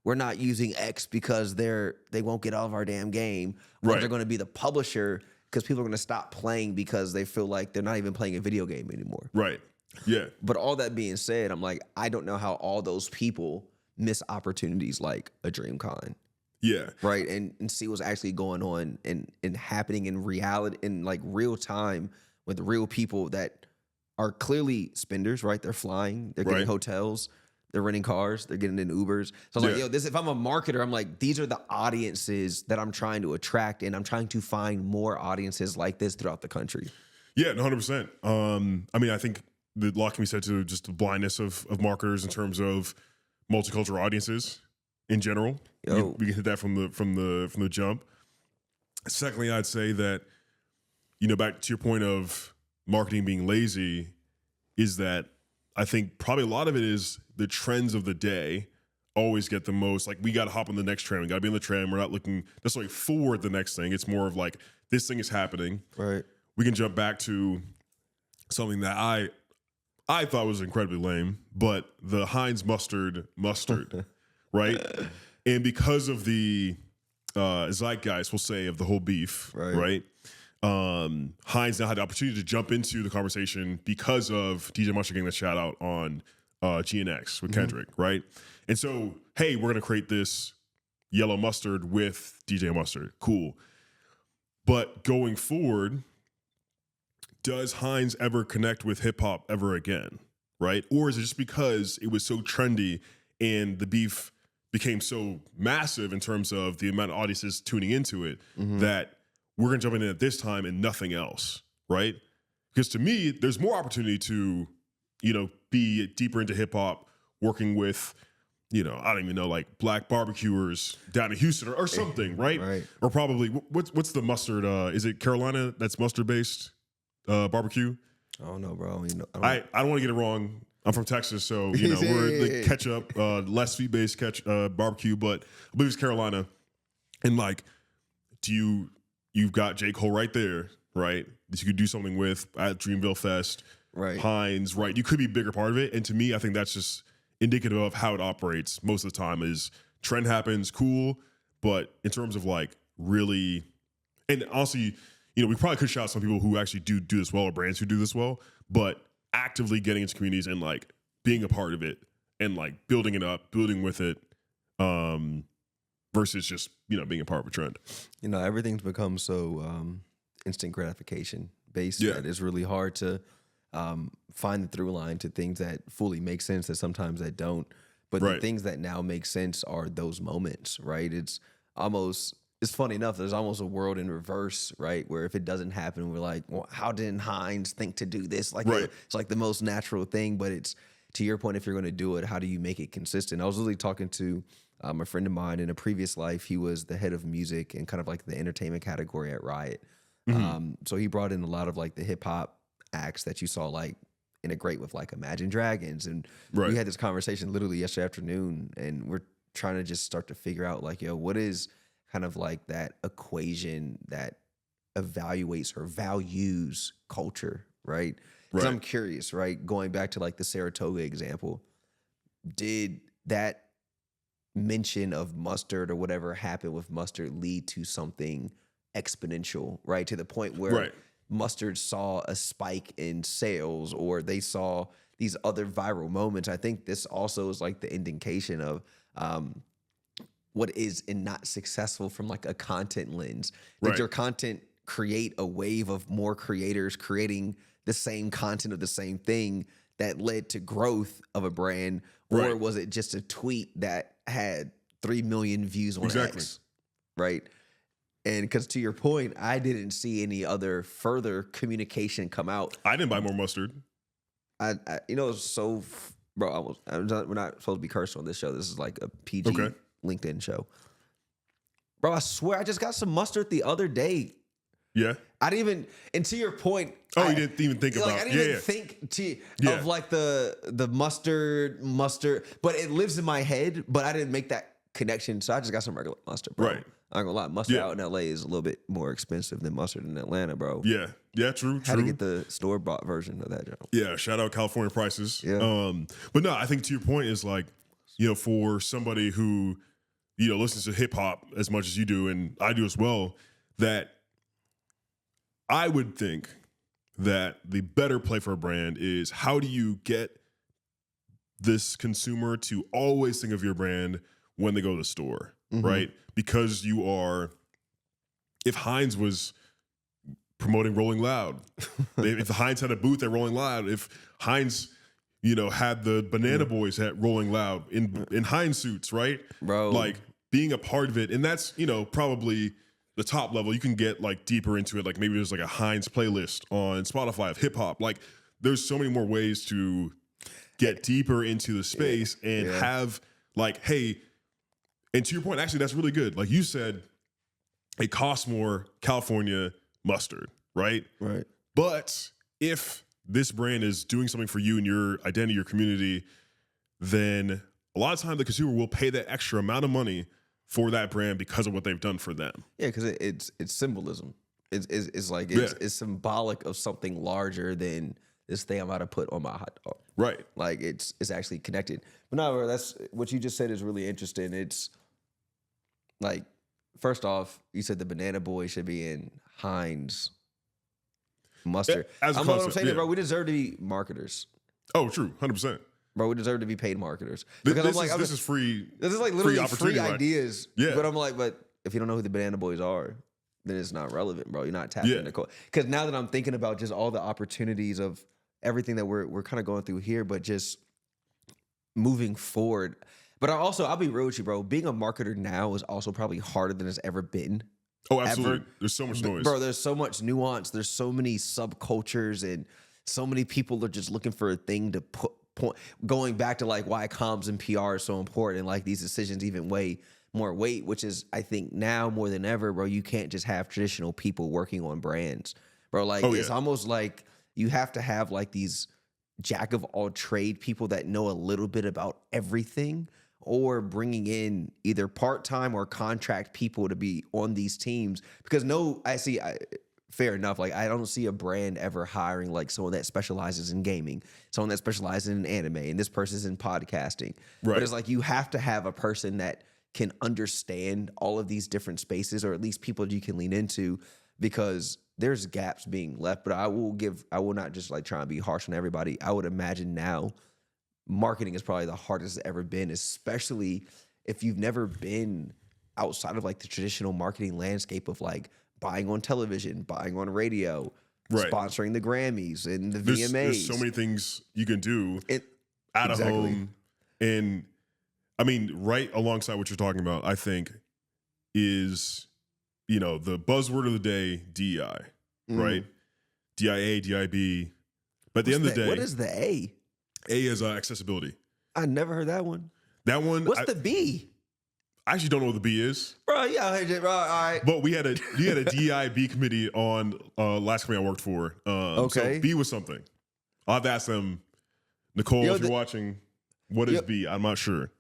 Speaker 1: we're not using X because they won't get out of our damn game. Or they're going to be the publisher, because people are going to stop playing because they feel like they're not even playing a video game anymore.
Speaker 2: Right. Yeah.
Speaker 1: But all that being said, I'm like, I don't know how all those people miss opportunities like a DreamCon.
Speaker 2: Yeah.
Speaker 1: Right. And see what's actually going on and happening in reality, in like real time, with real people that are clearly spenders, right? They're flying, they're getting hotels, they're renting cars, they're getting in Ubers. So I was like, if I'm a marketer, I'm like, these are the audiences that I'm trying to attract, and I'm trying to find more audiences like this throughout the country.
Speaker 2: Yeah, 100%. I mean, I think a lot can be said to just the blindness of marketers in terms of multicultural audiences in general. We can hit that from the jump. Secondly, I'd say that, back to your point of marketing being lazy, is that I think probably a lot of it is the trends of the day always get the most. Like, we got to hop on the next trend. We got to be on the trend. We're not looking necessarily forward the next thing. It's more of like, this thing is happening.
Speaker 1: Right.
Speaker 2: We can jump back to something that I thought was incredibly lame, but the Heinz mustard, right? And because of the zeitgeist, we'll say, of the whole beef, right? Heinz now had the opportunity to jump into the conversation because of DJ Mustard getting the shout out on GNX with Kendrick, right? And so, hey, we're gonna create this yellow mustard with DJ Mustard. Cool. But going forward, does Heinz ever connect with hip hop ever again? Right? Or is it just because it was so trendy and the beef became so massive in terms of the amount of audiences tuning into it that we're going to jump in at this time and nothing else, right? Because to me, there's more opportunity to, be deeper into hip hop, working with, I don't even know, like black barbecuers down in Houston or something, right? Or probably, what's the mustard? Is it Carolina that's mustard based barbecue?
Speaker 1: I don't know, bro.
Speaker 2: I don't want to get it wrong. I'm from Texas, so we're the ketchup, less sweet based barbecue, but I believe it's Carolina. And like, you've got J. Cole right there, right? That you could do something with at Dreamville Fest, right? Heinz, right? You could be a bigger part of it. And to me, I think that's just indicative of how it operates most of the time. Is trend happens, cool, but in terms of like really, and honestly, we probably could shout out some people who actually do this well, or brands who do this well, but actively getting into communities and like being a part of it and like building it up, building with it, versus just being a part of a trend.
Speaker 1: Everything's become so instant gratification based.
Speaker 2: Yeah.
Speaker 1: That it's really hard to find the through line to things that fully make sense, that sometimes that don't. But the things that now make sense are those moments, right? It's funny enough, there's almost a world in reverse, right? Where if it doesn't happen, we're like, well, how didn't Hines think to do this? Like, it's like the most natural thing, but it's, to your point, if you're going to do it, how do you make it consistent? I was really talking to a friend of mine in a previous life. He was the head of music and kind of like the entertainment category at Riot. So he brought in a lot of like the hip hop acts that you saw like integrate with like Imagine Dragons. And we had this conversation literally yesterday afternoon, and we're trying to just start to figure out like, yo, what is kind of like that equation that evaluates or values culture, right? Because I'm curious, right? Going back to like the Saratoga example, did that mention of mustard or whatever happened with mustard lead to something exponential, right? To the point where mustard saw a spike in sales, or they saw these other viral moments. I think this also is like the indication of what is and not successful from like a content lens. Did your content create a wave of more creators creating the same content of the same thing that led to growth of a brand? Or was it just a tweet that had 3 million views on X? Right? And because to your point, I didn't see any other further communication come out.
Speaker 2: I didn't buy more mustard.
Speaker 1: I so, bro, we're not supposed to be cursed on this show. This is like a PG LinkedIn show. Bro, I swear I just got some mustard the other day.
Speaker 2: Yeah.
Speaker 1: I didn't even, and to your point.
Speaker 2: You didn't even think about it.
Speaker 1: I didn't even think of like the mustard, but it lives in my head, but I didn't make that connection. So I just got some regular mustard, bro. Right. I'm gonna lie, mustard out in LA is a little bit more expensive than mustard in Atlanta, bro.
Speaker 2: Yeah, true.
Speaker 1: Had to get the store-bought version of that, Joe.
Speaker 2: Yeah, shout out California prices.
Speaker 1: Yeah.
Speaker 2: But no, I think to your point is like, for somebody who, listens to hip hop as much as you do, and I do as well, that I would think that the better play for a brand is, how do you get this consumer to always think of your brand when they go to the store, right? Because if Heinz was promoting Rolling Loud, if Heinz had a booth at Rolling Loud, if Heinz, had the Banana Boys at Rolling Loud in Heinz suits, right?
Speaker 1: Bro.
Speaker 2: Like being a part of it. And that's, probably the top level. You can get like deeper into it. Like maybe there's like a Heinz playlist on Spotify of hip hop. Like there's so many more ways to get deeper into the space and have like, hey, and to your point, actually, that's really good. Like you said, it costs more California mustard, right?
Speaker 1: Right.
Speaker 2: But if this brand is doing something for you and your identity, your community, then a lot of times the consumer will pay that extra amount of money for that brand because of what they've done for them.
Speaker 1: Yeah, because it's symbolism. It's symbolic of something larger than this thing I'm about to put on my hot dog.
Speaker 2: Right.
Speaker 1: Like it's actually connected. But no, that's what you just said is really interesting. It's like, first off, you said the Banana Boy should be in Heinz mustard.
Speaker 2: As a
Speaker 1: I'm
Speaker 2: concept,
Speaker 1: saying, bro, we deserve to be marketers.
Speaker 2: Oh, true, 100%.
Speaker 1: Bro, we deserve to be paid marketers.
Speaker 2: Because this is free.
Speaker 1: This is like literally free
Speaker 2: right?
Speaker 1: ideas.
Speaker 2: Yeah.
Speaker 1: But I'm like, but if you don't know who the Banana Boys are, then it's not relevant, bro. You're not tapping into the because now that I'm thinking about just all the opportunities of everything that we're kind of going through here, but just moving forward. But I'll be real with you, bro. Being a marketer now is also probably harder than it's ever been.
Speaker 2: Oh, absolutely. There's so much noise.
Speaker 1: Bro, there's so much nuance. There's so many subcultures, and so many people are just looking for a thing to put. Going back to like why comms and PR is so important, and like these decisions even weigh more weight, which is, I think now more than ever, bro, you can't just have traditional people working on brands, bro. Like it's almost like you have to have like these jack of all trade people that know a little bit about everything, or bringing in either part-time or contract people to be on these teams. Because fair enough, like I don't see a brand ever hiring like someone that specializes in gaming, someone that specializes in anime, and this person's in podcasting. Right. But it's like you have to have a person that can understand all of these different spaces, or at least people you can lean into, because there's gaps being left. But I will not just like try and be harsh on everybody. I would imagine now marketing is probably the hardest it's ever been, especially if you've never been outside of like the traditional marketing landscape of like buying on television, buying on radio,
Speaker 2: right.
Speaker 1: sponsoring the Grammys and the VMAs.
Speaker 2: There's so many things you can do out of home. And I mean, right alongside what you're talking about, I think is, the buzzword of the day, DEI, right? DIA, DIB. But at the end of the day.
Speaker 1: What is the A?
Speaker 2: A is accessibility.
Speaker 1: I never heard that one.
Speaker 2: That one.
Speaker 1: What's the B?
Speaker 2: I actually don't know what the B is.
Speaker 1: Bro, yeah, bro, all right.
Speaker 2: But we had a DIB committee on last company I worked for.
Speaker 1: Okay.
Speaker 2: So B was something. I'll have to ask them, Nicole, if you're watching, what is B? I'm not sure.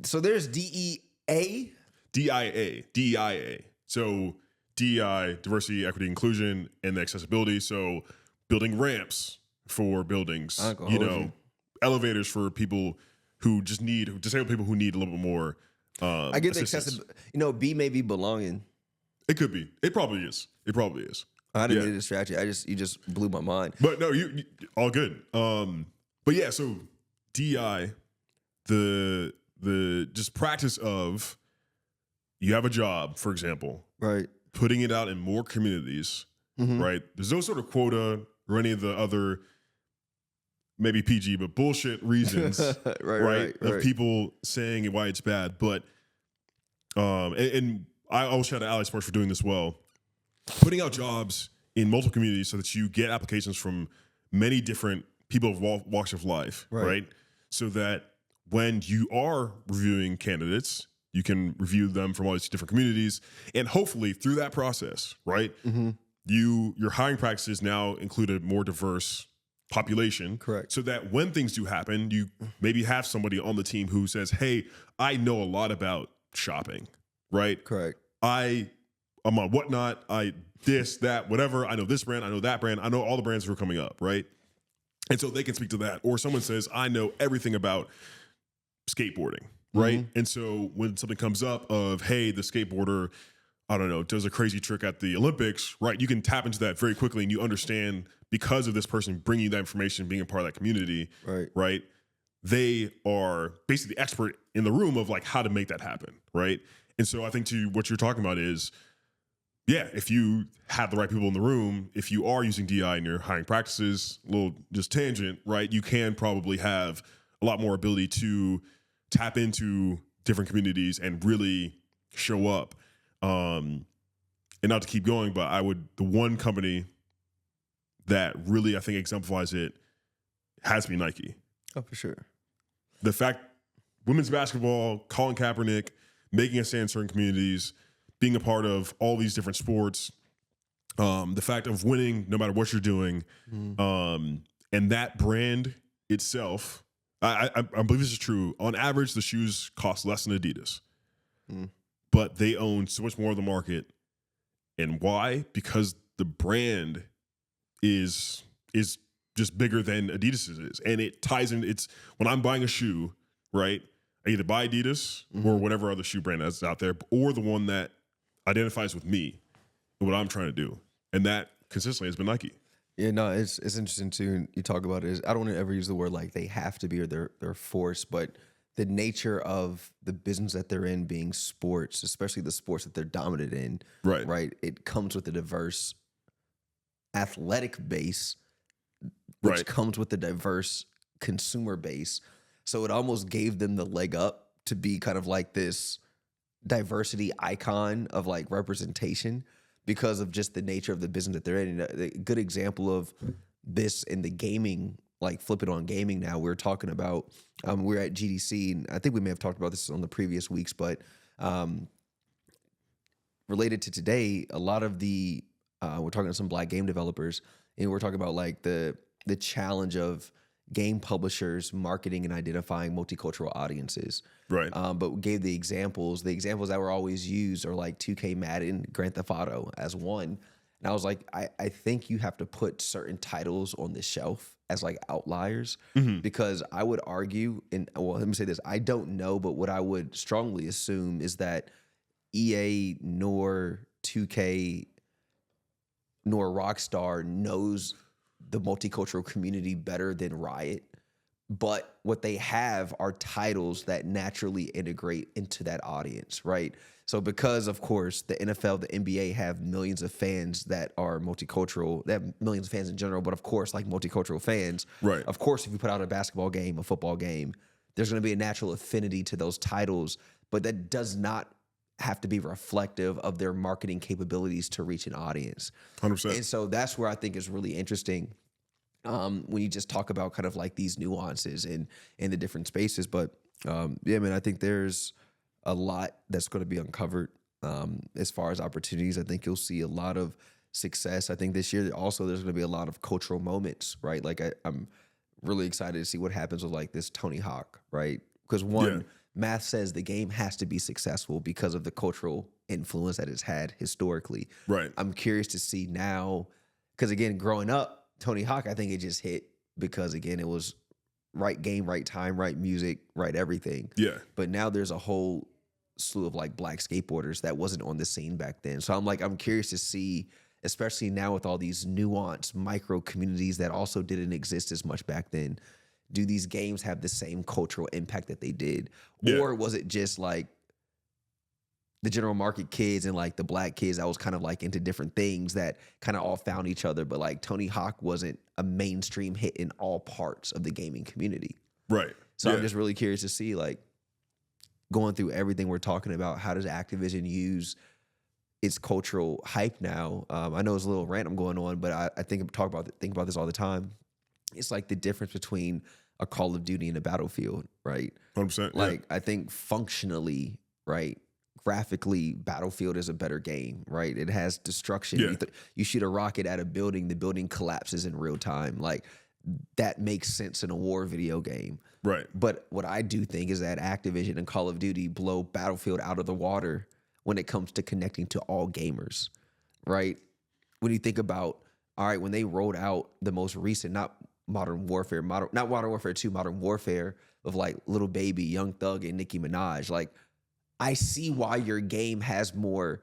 Speaker 1: So there's DEA?
Speaker 2: DEIA. So DEI, diversity, equity, inclusion, and the accessibility. So building ramps for buildings, elevators for people who disabled people who need a little bit more.
Speaker 1: I get the accessibility. B may be belonging.
Speaker 2: It could be. It probably is.
Speaker 1: I didn't mean to distract you. You just blew my mind.
Speaker 2: But no, you all good. But yeah, so DEI, the just practice of, you have a job, for example,
Speaker 1: right?
Speaker 2: Putting it out in more communities, right? There's no sort of quota or any of the other maybe PG, but bullshit reasons, right? Of people saying why it's bad. But, and I always shout out Ally Sports for doing this well. Putting out jobs in multiple communities so that you get applications from many different people of walks of life, right? So that when you are reviewing candidates, you can review them from all these different communities. And hopefully through that process, right, your hiring practices now include a more diverse population.
Speaker 1: Correct.
Speaker 2: So that when things do happen, you maybe have somebody on the team who says, hey, I know a lot about shopping, right?
Speaker 1: Correct.
Speaker 2: I'm on Whatnot, this, that, whatever. I know this brand, I know that brand. I know all the brands who are coming up, right? And so they can speak to that. Or someone says, I know everything about skateboarding, right? And so when something comes up of, hey, the skateboarder, I don't know, does a crazy trick at the Olympics, right? You can tap into that very quickly and you understand, because of this person bringing you that information, being a part of that community, right? They are basically the expert in the room of like how to make that happen, right? And so I think to what you're talking about is, yeah, if you have the right people in the room, if you are using DI in your hiring practices, a little just tangent, right? You can probably have a lot more ability to tap into different communities and really show up. And not to keep going, but the one company that really, I think, exemplifies it has to be Nike.
Speaker 1: Oh, for sure.
Speaker 2: The fact, women's basketball, Colin Kaepernick, making a stand in certain communities, being a part of all these different sports, the fact of winning no matter what you're doing, and that brand itself, I believe this is true. On average, the shoes cost less than Adidas, but they own so much more of the market. And why? Because the brand is just bigger than Adidas's is, and it ties in. It's when I'm buying a shoe, right? I either buy Adidas or whatever other shoe brand that's out there, or the one that identifies with me and what I'm trying to do, and that consistently has been Nike.
Speaker 1: Yeah, no, it's interesting too. You talk about it. I don't want to ever use the word like they have to be or they're forced, but the nature of the business that they're in being sports, especially the sports that they're dominant in, right? It comes with a diverse athletic base, which comes with a diverse consumer base. So it almost gave them the leg up to be kind of like this diversity icon of like representation because of just the nature of the business that they're in. And a good example of this in the gaming, like flip it on gaming now, we're talking about, we're at GDC, and I think we may have talked about this on the previous weeks, but related to today, a lot of the, we're talking to some Black game developers, and we're talking about like the challenge of game publishers marketing and identifying multicultural audiences.
Speaker 2: Right.
Speaker 1: But we gave the examples. The examples that were always used are like 2K, Madden, Grand Theft Auto as one. And I was like, I think you have to put certain titles on the shelf as like outliers, because I would argue, well, let me say this, I don't know, but what I would strongly assume is that EA nor 2K nor Rockstar knows the multicultural community better than Riot, but what they have are titles that naturally integrate into that audience, right? So because, of course, the NFL, the NBA have millions of fans that are multicultural. They have millions of fans in general, but of course, like multicultural fans.
Speaker 2: Right.
Speaker 1: Of course, if you put out a basketball game, a football game, there's going to be a natural affinity to those titles, but that does not have to be reflective of their marketing capabilities to reach an audience.
Speaker 2: 100%.
Speaker 1: And so that's where I think is really interesting when you just talk about kind of like these nuances in the different spaces. But yeah, man, I think there's a lot that's going to be uncovered as far as opportunities. I think you'll see a lot of success. I think this year also there's going to be a lot of cultural moments, right? Like I'm really excited to see what happens with like this Tony Hawk, right? Because math says the game has to be successful because of the cultural influence that it's had historically.
Speaker 2: Right.
Speaker 1: I'm curious to see now, because again, growing up, Tony Hawk, I think it just hit because again, it was right game, right time, right music, right everything.
Speaker 2: Yeah.
Speaker 1: But now there's a whole slew of like black skateboarders that wasn't on the scene back then. So I'm curious to see, especially now with all these nuanced micro communities that also didn't exist as much back then, do these games have the same cultural impact that they did?
Speaker 2: Yeah.
Speaker 1: Or was it just like the general market kids and like the black kids that was kind of like into different things that kind of all found each other, but like Tony Hawk wasn't a mainstream hit in all parts of the gaming community.
Speaker 2: Right.
Speaker 1: So I'm just really curious to see, like, going through everything we're talking about, how does Activision use its cultural hype now? I know it's a little rant I'm going on, but I think about this all the time. It's like the difference between a Call of Duty and a Battlefield, right?
Speaker 2: 100%.
Speaker 1: Like, I think functionally, right, graphically, Battlefield is a better game, right? It has destruction.
Speaker 2: Yeah.
Speaker 1: You shoot a rocket at a building, the building collapses in real time. Like, that makes sense in a war video game.
Speaker 2: Right.
Speaker 1: But what I do think is that Activision and Call of Duty blow Battlefield out of the water when it comes to connecting to all gamers, right? When you think about, all right, when they rolled out the most recent, not Modern Warfare 2, Modern Warfare of like Little Baby, Young Thug, and Nicki Minaj, like, I see why your game has more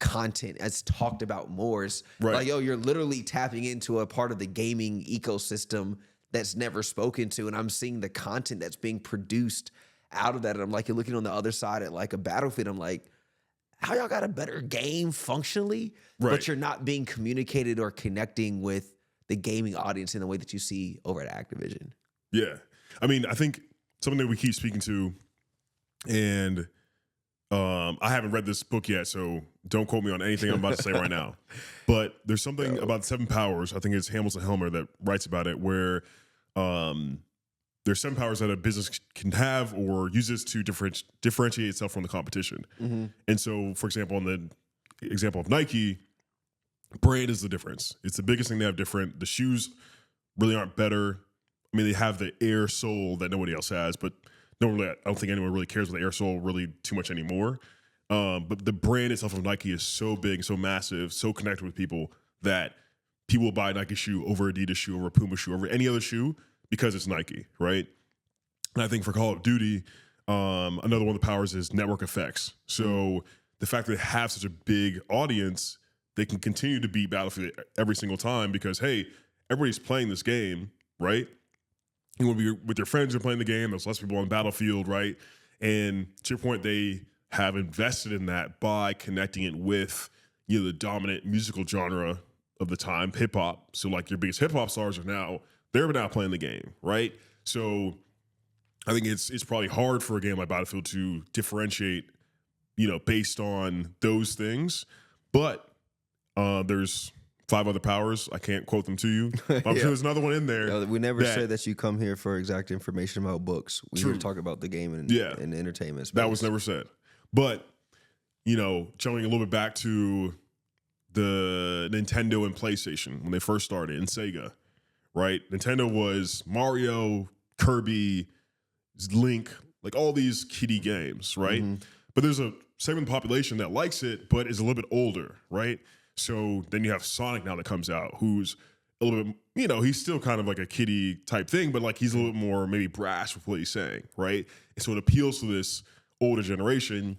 Speaker 1: content, it's talked about more. It's like, yo, you're literally tapping into a part of the gaming ecosystem that's never spoken to, and I'm seeing the content that's being produced out of that, and I'm like, you're looking on the other side at like a Battlefield, I'm like, how y'all got a better game functionally, but you're not being communicated or connecting with the gaming audience in the way that you see over at Activision?
Speaker 2: Yeah. I mean, I think something that we keep speaking to, and I haven't read this book yet, so don't quote me on anything I'm about to say right now. But there's something about 7 powers, I think it's Hamilton Helmer that writes about it, where there's 7 powers that a business can have or uses to differentiate itself from the competition. Mm-hmm. And so, for example, in the example of Nike, brand is the difference. It's the biggest thing they have different. The shoes really aren't better. I mean, they have the Air Sole that nobody else has, but I don't think anyone really cares about the Air Sole really too much anymore. But the brand itself of Nike is so big, so massive, so connected with people that people will buy a Nike shoe over Adidas shoe, over a Puma shoe, over any other shoe because it's Nike, right? And I think for Call of Duty, another one of the powers is network effects. So the fact that they have such a big audience, they can continue to beat Battlefield every single time because, hey, everybody's playing this game, right? You want to be with your friends, you're playing the game, there's less people on the battlefield, right? And to your point, they have invested in that by connecting it with, the dominant musical genre of the time, hip hop. So like your biggest hip hop stars they're now playing the game, right? So I think it's probably hard for a game like Battlefield to differentiate, based on those things. But there's 5 other powers. I can't quote them to you. I'm sure there's another one in there.
Speaker 1: No, we never said that you come here for exact information about books. We here to talk about the game and the entertainment space.
Speaker 2: That was never said. But, jumping a little bit back to the Nintendo and PlayStation when they first started, and Sega, right? Nintendo was Mario, Kirby, Link, like all these kiddie games, right? Mm-hmm. But there's a segment of the population that likes it, but is a little bit older, right? So then you have Sonic now that comes out, who's a little bit, he's still kind of like a kiddie type thing, but like he's a little bit more maybe brash with what he's saying, right? And so it appeals to this older generation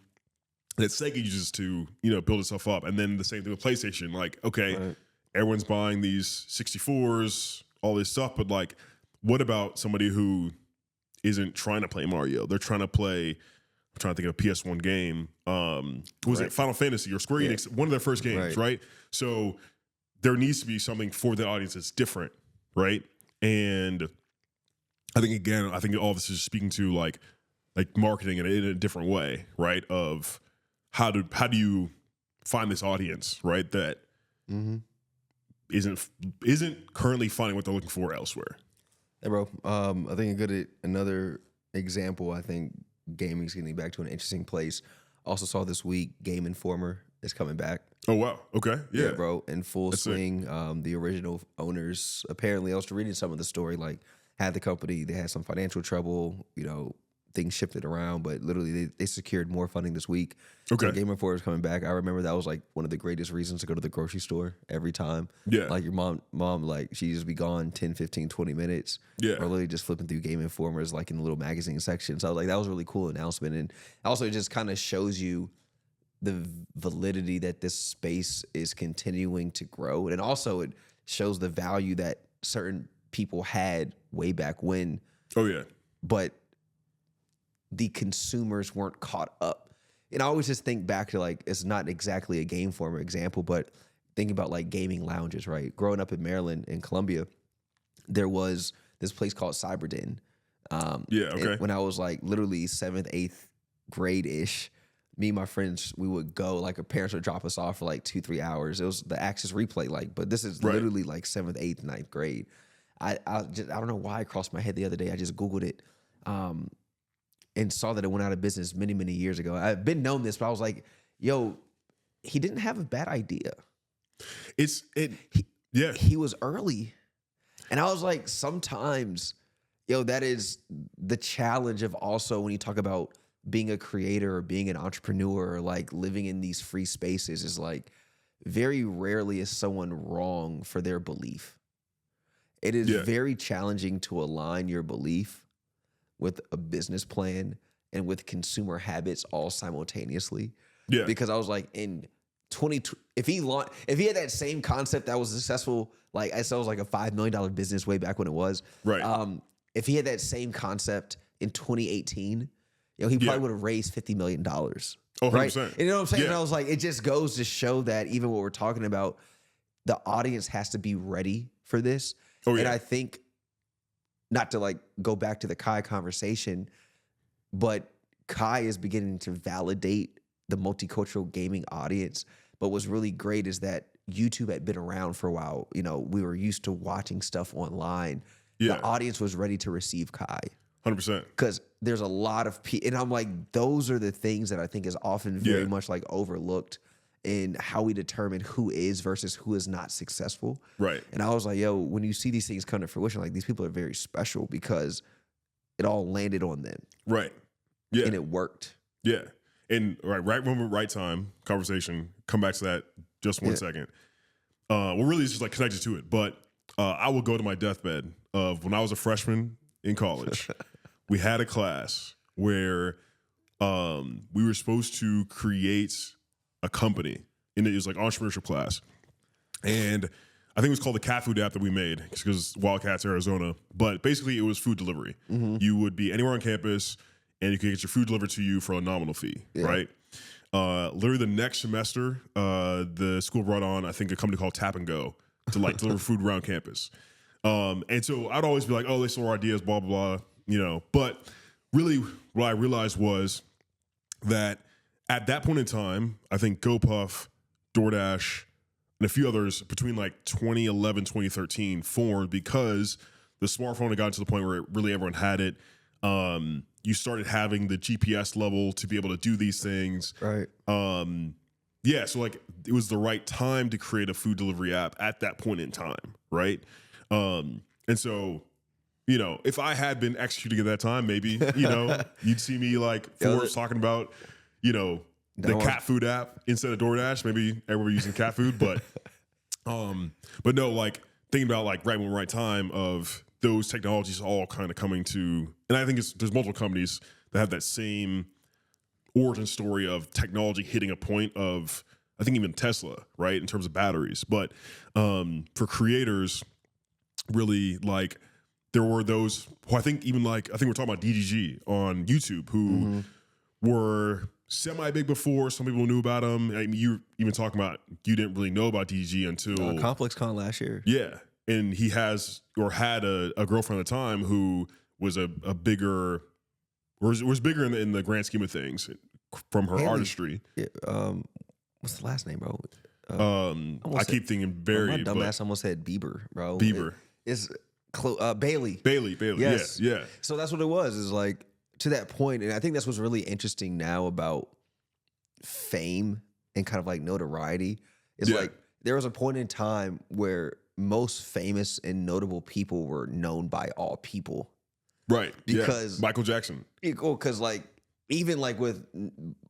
Speaker 2: that Sega uses to, build itself up. And then the same thing with PlayStation, like, okay, everyone's buying these 64s, all this stuff, but like, what about somebody who isn't trying to play Mario? They're trying to play, I'm trying to think of a PS1 game. Was it Final Fantasy or Square Enix? One of their first games, right? So there needs to be something for the audience that's different, right? And I think all this is speaking to like marketing in a different way, right? Of how do you find this audience, right? That isn't currently finding what they're looking for elsewhere.
Speaker 1: Hey, bro. I think another example. I think gaming's getting back to an interesting place. Also saw this week Game Informer is coming back.
Speaker 2: Oh wow. Okay. Yeah,
Speaker 1: bro. In full swing. The original owners, apparently, I was reading some of the story, like had the company, they had some financial trouble, things shifted around, but literally they secured more funding this week.
Speaker 2: Okay.
Speaker 1: So Game Informer is coming back. I remember that was like one of the greatest reasons to go to the grocery store every time.
Speaker 2: Yeah.
Speaker 1: Like your mom, like she just be gone 10, 15, 20 minutes.
Speaker 2: Yeah.
Speaker 1: Or literally just flipping through Game Informers like in the little magazine section. So I was like, that was a really cool announcement. And also it just kind of shows you the validity that this space is continuing to grow. And also it shows the value that certain people had way back when.
Speaker 2: Oh yeah.
Speaker 1: But the consumers weren't caught up. And I always just think back to like, it's not exactly a Game Informer example, but thinking about like gaming lounges, right? Growing up in Maryland, in Columbia, there was this place called Cyberden. When I was like literally 7th, 8th grade-ish, me and my friends, we would go, like our parents would drop us off for like 2-3 hours. It was the Access Replay, but this is literally like 7th, 8th, 9th grade. I don't know why it crossed my head the other day. I just Googled it. And saw that it went out of business many, many years ago. I've been known this, but I was like, yo, he didn't have a bad idea. He was early. And I was like, sometimes, that is the challenge of also when you talk about being a creator or being an entrepreneur or like living in these free spaces is like very rarely is someone wrong for their belief. It is very challenging to align your belief with a business plan and with consumer habits all simultaneously. Yeah. Because I was like, in 20, if he had that same concept that was successful, like I said, it was like a $5 million business way back when it was.
Speaker 2: Right.
Speaker 1: If he had that same concept in 2018, he probably would have raised $50 million.
Speaker 2: Oh,
Speaker 1: right?
Speaker 2: 100%.
Speaker 1: And you know what I'm saying? And I was like, it just goes to show that even what we're talking about, the audience has to be ready for this. Oh, yeah. And I think, not to like go back to the Kai conversation, but Kai is beginning to validate the multicultural gaming audience. But what's really great is that YouTube had been around for a while. We were used to watching stuff online. Yeah. The audience was ready to receive Kai.
Speaker 2: 100%.
Speaker 1: Because there's a lot of people, and I'm like, those are the things that I think is often very much like overlooked in how we determine who is versus who is not successful. Right. And I was like, yo, when you see these things come to fruition, like these people are very special because it all landed on them. Right. Yeah. And it worked.
Speaker 2: Yeah. And right moment, right time, conversation, come back to that just one second. Well, really it's just like connected to it. But I will go to my deathbed of when I was a freshman in college. We had a class where we were supposed to create a company, and it was like entrepreneurship class. And I think it was called the cat food app that we made because Wildcats, Arizona. But basically it was food delivery. Mm-hmm. You would be anywhere on campus and you could get your food delivered to you for a nominal fee, right? Literally the next semester, the school brought on, I think, a company called Tap and Go to like deliver food around campus. And so I'd always be like, oh, they stole our ideas, blah, blah, blah, But really what I realized was that at that point in time, I think GoPuff, DoorDash, and a few others between like 2011, 2013 formed because the smartphone had gotten to the point where really everyone had it. You started having the GPS level to be able to do these things. Right. So like it was the right time to create a food delivery app at that point in time, right? And so, if I had been executing at that time, maybe, you'd see me like Forbes talking about, the cat food app instead of DoorDash. Maybe everybody using cat food, but no, like thinking about like right moment, right time of those technologies all kind of coming to, and I think there's multiple companies that have that same origin story of technology hitting a point of, I think even Tesla, right, in terms of batteries. But for creators, really like there were those who I think we're talking about DDG on YouTube who were semi-big before. Some people knew about him. I mean, you even talking about you didn't really know about DDG until
Speaker 1: Complex Con last year.
Speaker 2: Yeah, and he has or had a girlfriend at the time who was a bigger, was bigger in the grand scheme of things from her artistry.
Speaker 1: Yeah, what's the last name, bro?
Speaker 2: I keep thinking Barry.
Speaker 1: My dumbass almost said Bieber, bro.
Speaker 2: Bieber.
Speaker 1: It's Bailey.
Speaker 2: Bailey.
Speaker 1: Yes.
Speaker 2: Yeah.
Speaker 1: So that's what it was. Is like to that point, and I think that's what's really interesting now about fame and kind of like notoriety. Is like there was a point in time where most famous and notable people were known by all people.
Speaker 2: Right.
Speaker 1: Because
Speaker 2: Michael Jackson.
Speaker 1: Because like even like with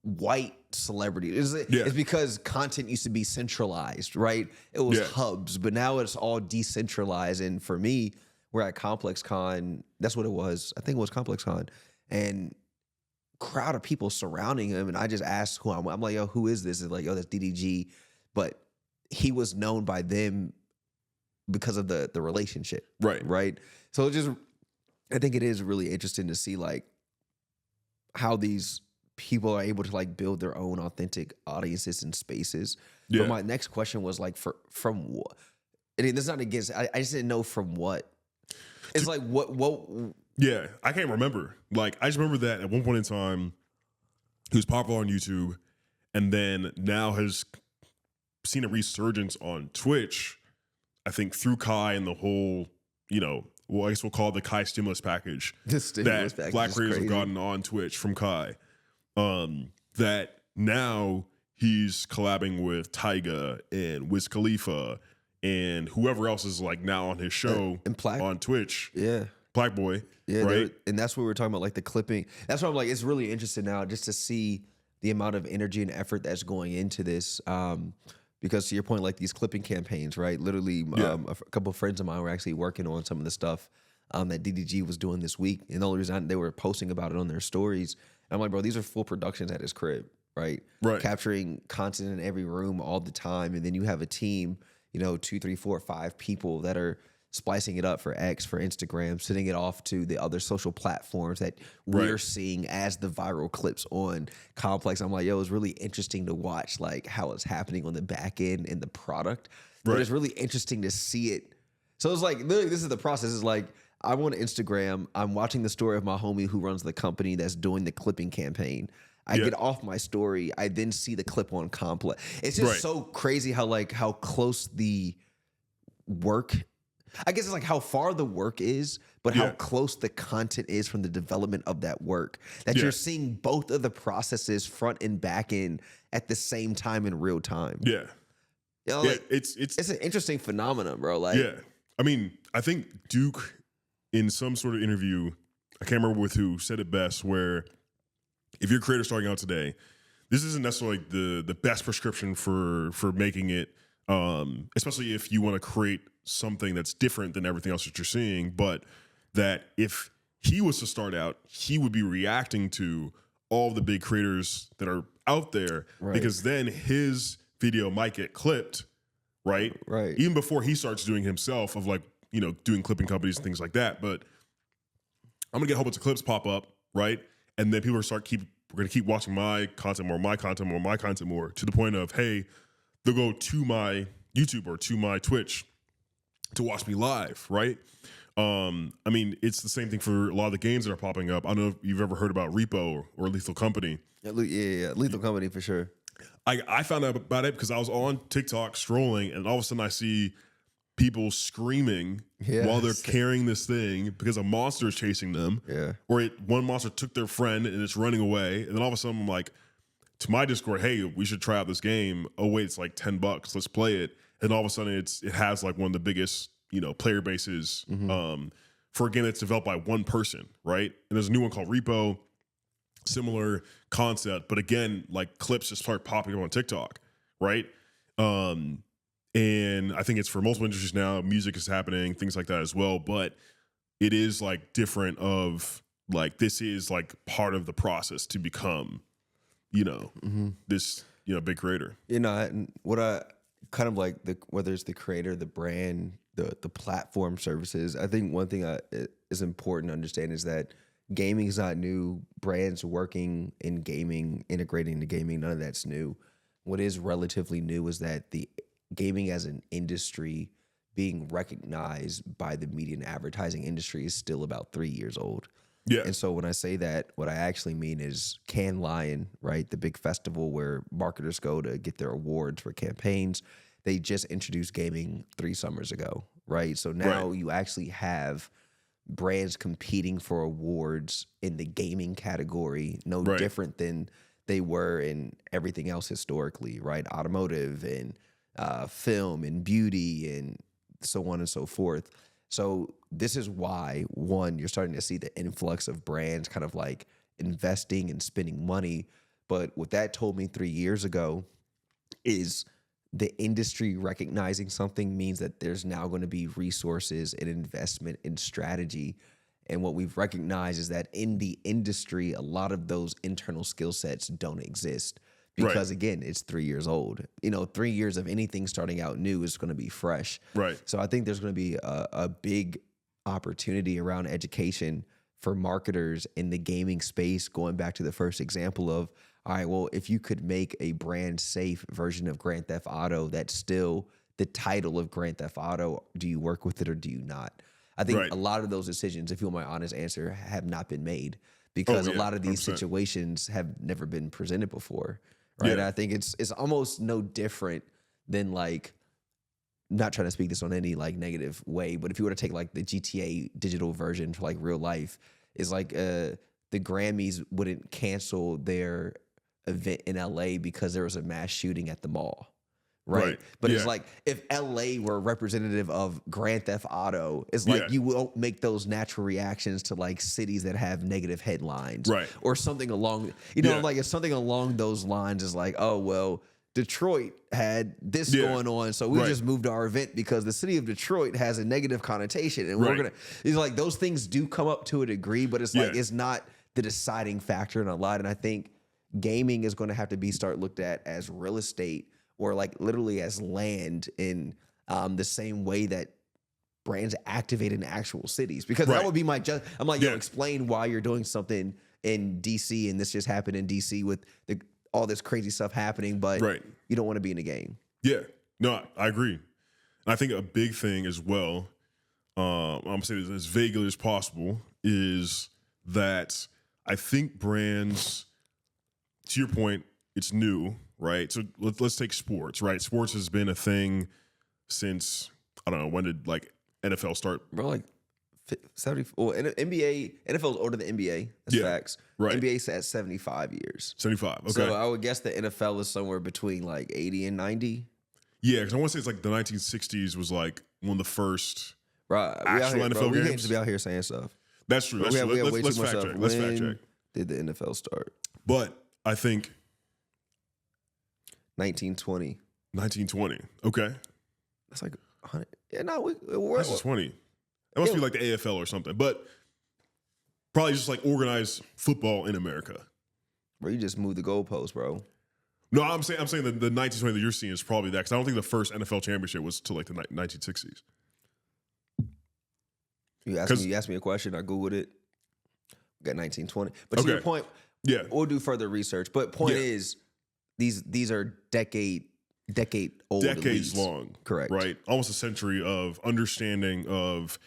Speaker 1: white celebrities, it's because content used to be centralized, right? It was hubs, but now it's all decentralized. And for me, we're at Complex Con. That's what it was. I think it was Complex Con, and crowd of people surrounding him. And I just asked who I'm like, yo, who is this? It's like, yo, that's DDG. But he was known by them because of the relationship, right. So it just, I think it is really interesting to see like how these people are able to like build their own authentic audiences and spaces. But my next question was like, from what? I mean, this is not against. I just didn't know from what. It's like what?
Speaker 2: Yeah, I can't remember. Like I just remember that at one point in time, he was popular on YouTube, and then now has seen a resurgence on Twitch. I think through Kai and the whole, well, I guess we'll call it the Kai stimulus package that Black creators have gotten on Twitch from Kai. That now he's collabing with Tyga and Wiz Khalifa and whoever else is like now on his show on Twitch.
Speaker 1: Yeah.
Speaker 2: Black Boy.
Speaker 1: Yeah.
Speaker 2: Right.
Speaker 1: And that's what we're talking about, like the clipping. That's why I'm like, it's really interesting now just to see the amount of energy and effort that's going into this. Because to your point, like these clipping campaigns, right? Literally, a couple of friends of mine were actually working on some of the stuff that DDG was doing this week. And the only reason they were posting about it on their stories. And I'm like, bro, these are full productions at his crib, right? Capturing content in every room all the time. And then you have a team, 2, 3, 4, 5 people that are splicing it up for X, for Instagram, sending it off to the other social platforms that we're seeing as the viral clips on Complex. I'm like, yo, it's really interesting to watch like how it's happening on the back end and the product. But it's really interesting to see it. So it's like, literally, this is the process. It's like, I'm on Instagram. I'm watching the story of my homie who runs the company that's doing the clipping campaign. I get off my story. I then see the clip on Complex. It's just so crazy how close the work, I guess it's like how far the work is, but how close the content is from the development of that work. That you're seeing both of the processes front and back end at the same time in real time.
Speaker 2: Yeah.
Speaker 1: Like, it's an interesting phenomenon, bro. Like,
Speaker 2: I mean, I think Duke in some sort of interview, I can't remember with who, said it best, where if you're a creator starting out today, this isn't necessarily the best prescription for making it, especially if you want to create something that's different than everything else that you're seeing. But that if he was to start out, he would be reacting to all the big creators that are out there, because then his video might get clipped, right? Even before he starts doing himself of like, doing clipping companies and things like that. But I'm gonna get a whole bunch of clips pop up, right? And then people we're gonna keep watching my content more, to the point of, hey, they'll go to my YouTube or to my Twitch to watch me live, right? I mean, it's the same thing for a lot of the games that are popping up. I don't know if you've ever heard about Repo or Lethal Company.
Speaker 1: Yeah, Lethal Company for sure.
Speaker 2: I found out about it because I was on TikTok scrolling, and all of a sudden I see people screaming while they're carrying this thing because a monster is chasing them. Or one monster took their friend and it's running away. And then all of a sudden I'm like, to my Discord, hey, we should try out this game. Oh wait, it's like $10. Let's play it. And all of a sudden it has like one of the biggest, player bases for a game that's developed by one person, right? And there's a new one called Repo, similar concept, but again, like clips just start popping up on TikTok, right? And I think it's for multiple industries now. Music is happening, things like that as well. But it is like different of like, this is like part of the process to become, this, big creator.
Speaker 1: And what kind of like whether it's the creator, the brand, the platform services. I think one thing is important to understand is that gaming is not new. Brands working in gaming, integrating the gaming, none of that's new. What is relatively new is that the gaming as an industry being recognized by the media and advertising industry is still about 3 years old.
Speaker 2: Yeah.
Speaker 1: And so when I say that, what I actually mean is Cannes Lion, right? The big festival where marketers go to get their awards for campaigns. They just introduced gaming 3 summers ago, right? So now you actually have brands competing for awards in the gaming category, no different than they were in everything else historically, right? Automotive and film and beauty and so on and so forth. So this is why, one, you're starting to see the influx of brands kind of like investing and spending money. But what that told me 3 years ago is the industry recognizing something means that there's now going to be resources and investment in strategy. And what we've recognized is that in the industry, a lot of those internal skill sets don't exist because, again, it's 3 years old. 3 years of anything starting out new is going to be fresh.
Speaker 2: Right.
Speaker 1: So I think there's going to be a big opportunity around education for marketers in the gaming space, going back to the first example of, all right, well, if you could make a brand safe version of Grand Theft Auto that's still the title of Grand Theft Auto, do you work with it or do you not? I think a lot of those decisions, if you want my honest answer, have not been made because a lot of these 100%. Situations have never been presented before, right? Yeah. I think it's almost no different than like, not trying to speak this on any like negative way, but if you were to take like the GTA digital version for like real life, is like the Grammys wouldn't cancel their event in LA because there was a mass shooting at the mall. Right. But it's like if LA were representative of Grand Theft Auto, it's like you won't make those natural reactions to like cities that have negative headlines. Right. Or something along, like if something along those lines is like, oh, well, Detroit had this going on, so we just moved our event because the city of Detroit has a negative connotation. And we're going to, it's like those things do come up to a degree, but it's like it's not the deciding factor in a lot. And I think gaming is going to have to start looked at as real estate or like literally as land in the same way that brands activate in actual cities. Because that would be my I'm like, explain why you're doing something in DC and this just happened in DC with all this crazy stuff happening, but you don't want to be in the game. Yeah,
Speaker 2: no, I agree. And I think a big thing as well, I'm going to say this as vaguely as possible, is that I think brands, to your point, it's new, right? So let's take sports, right? Sports has been a thing since, I don't know, when did like NFL start?
Speaker 1: Bro, like 70. Well, NBA, NFL is older than NBA. That's facts. Right. NBA's at 75 years.
Speaker 2: 75. Okay.
Speaker 1: So I would guess the NFL is somewhere between like 80 and 90.
Speaker 2: Yeah, because I want to say it's like the 1960s was like one of the first actual NFL games.
Speaker 1: We can't just be out here saying stuff.
Speaker 2: That's true. That's true. Let's fact check. Let's fact check.
Speaker 1: Did the NFL start?
Speaker 2: But I think
Speaker 1: 1920.
Speaker 2: 1920. Okay.
Speaker 1: That's like 100. Yeah, no,
Speaker 2: that's just 20. It must be like the AFL or something, but probably just like organized football in America.
Speaker 1: Bro, you just moved the goalpost, bro.
Speaker 2: No, I'm saying the 1920 that you're seeing is probably that because I don't think the first NFL championship was till like the 1960s.
Speaker 1: You asked me a question. I googled it. We got 1920. But to your point, we'll do further research. But point is, these are decades
Speaker 2: long,
Speaker 1: correct?
Speaker 2: Right, almost a century of understanding of.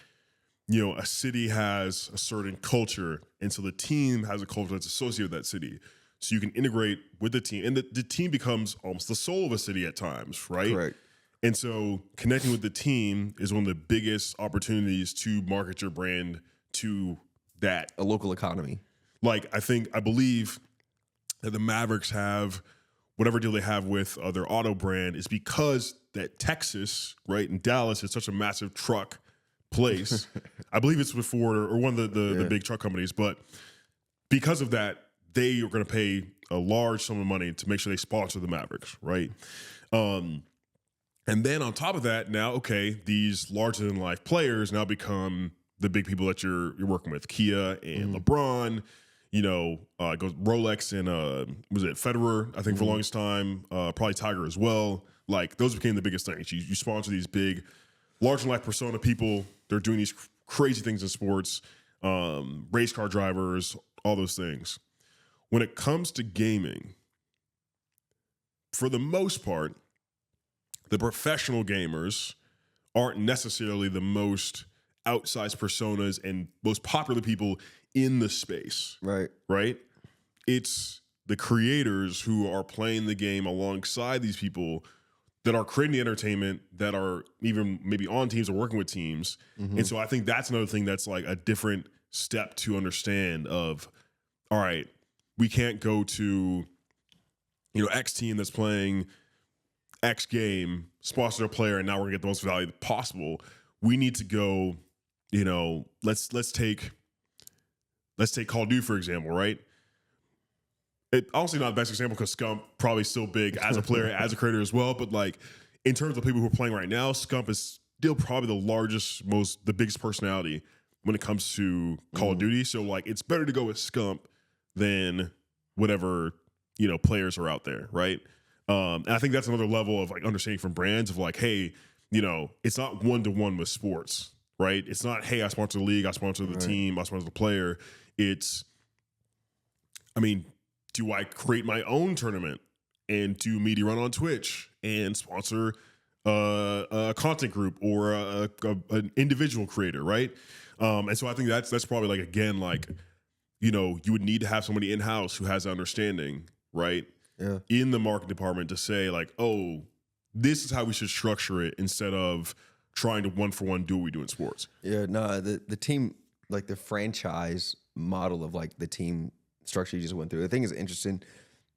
Speaker 2: A city has a certain culture, and so the team has a culture that's associated with that city. So you can integrate with the team, and the team becomes almost the soul of a city at times, right?
Speaker 1: Correct.
Speaker 2: And so connecting with the team is one of the biggest opportunities to market your brand to a
Speaker 1: local economy.
Speaker 2: Like I believe that the Mavericks have whatever deal they have with their auto brand is because that Texas, right, in Dallas is such a massive truck place. I believe it's with Ford or one of the big truck companies, but because of that, they are going to pay a large sum of money to make sure they sponsor the Mavericks, right? And then on top of that, now these larger than life players now become the big people that you're working with, Kia and LeBron. Goes Rolex and was it Federer? I think for the longest time, probably Tiger as well. Like those became the biggest things. You sponsor these big, large life persona people. They're doing these crazy things in sports, race car drivers, all those things. When it comes to gaming, for the most part, the professional gamers aren't necessarily the most outsized personas and most popular people in the space. Right? It's the creators who are playing the game alongside these people that are creating the entertainment, that are even maybe on teams or working with teams. And so I think that's another thing that's like a different step to understand of, all right, we can't go to, X team that's playing X game, sponsor their player, and now we're gonna get the most value possible. We need to go, let's take Call of Duty, for example, right? It honestly not the best example because Scump probably still big as a player, as a creator as well. But like in terms of people who are playing right now, Scump is still probably the biggest personality when it comes to Call of Duty. So like it's better to go with Scump than whatever, players are out there, right? And I think that's another level of like understanding from brands of like, hey, it's not one-to-one with sports, right? It's not, hey, I sponsor the league, I sponsor the team, I sponsor the player. It's, do I create my own tournament and do media run on Twitch and sponsor a content group or an individual creator, right? And so I think that's probably like, again, like, you would need to have somebody in-house who has an understanding, right?
Speaker 1: Yeah.
Speaker 2: In the marketing department to say like, oh, this is how we should structure it instead of trying to one-for-one do what we do in sports.
Speaker 1: Yeah, no, the team, like the franchise model of like the team structure you just went through, I think is interesting.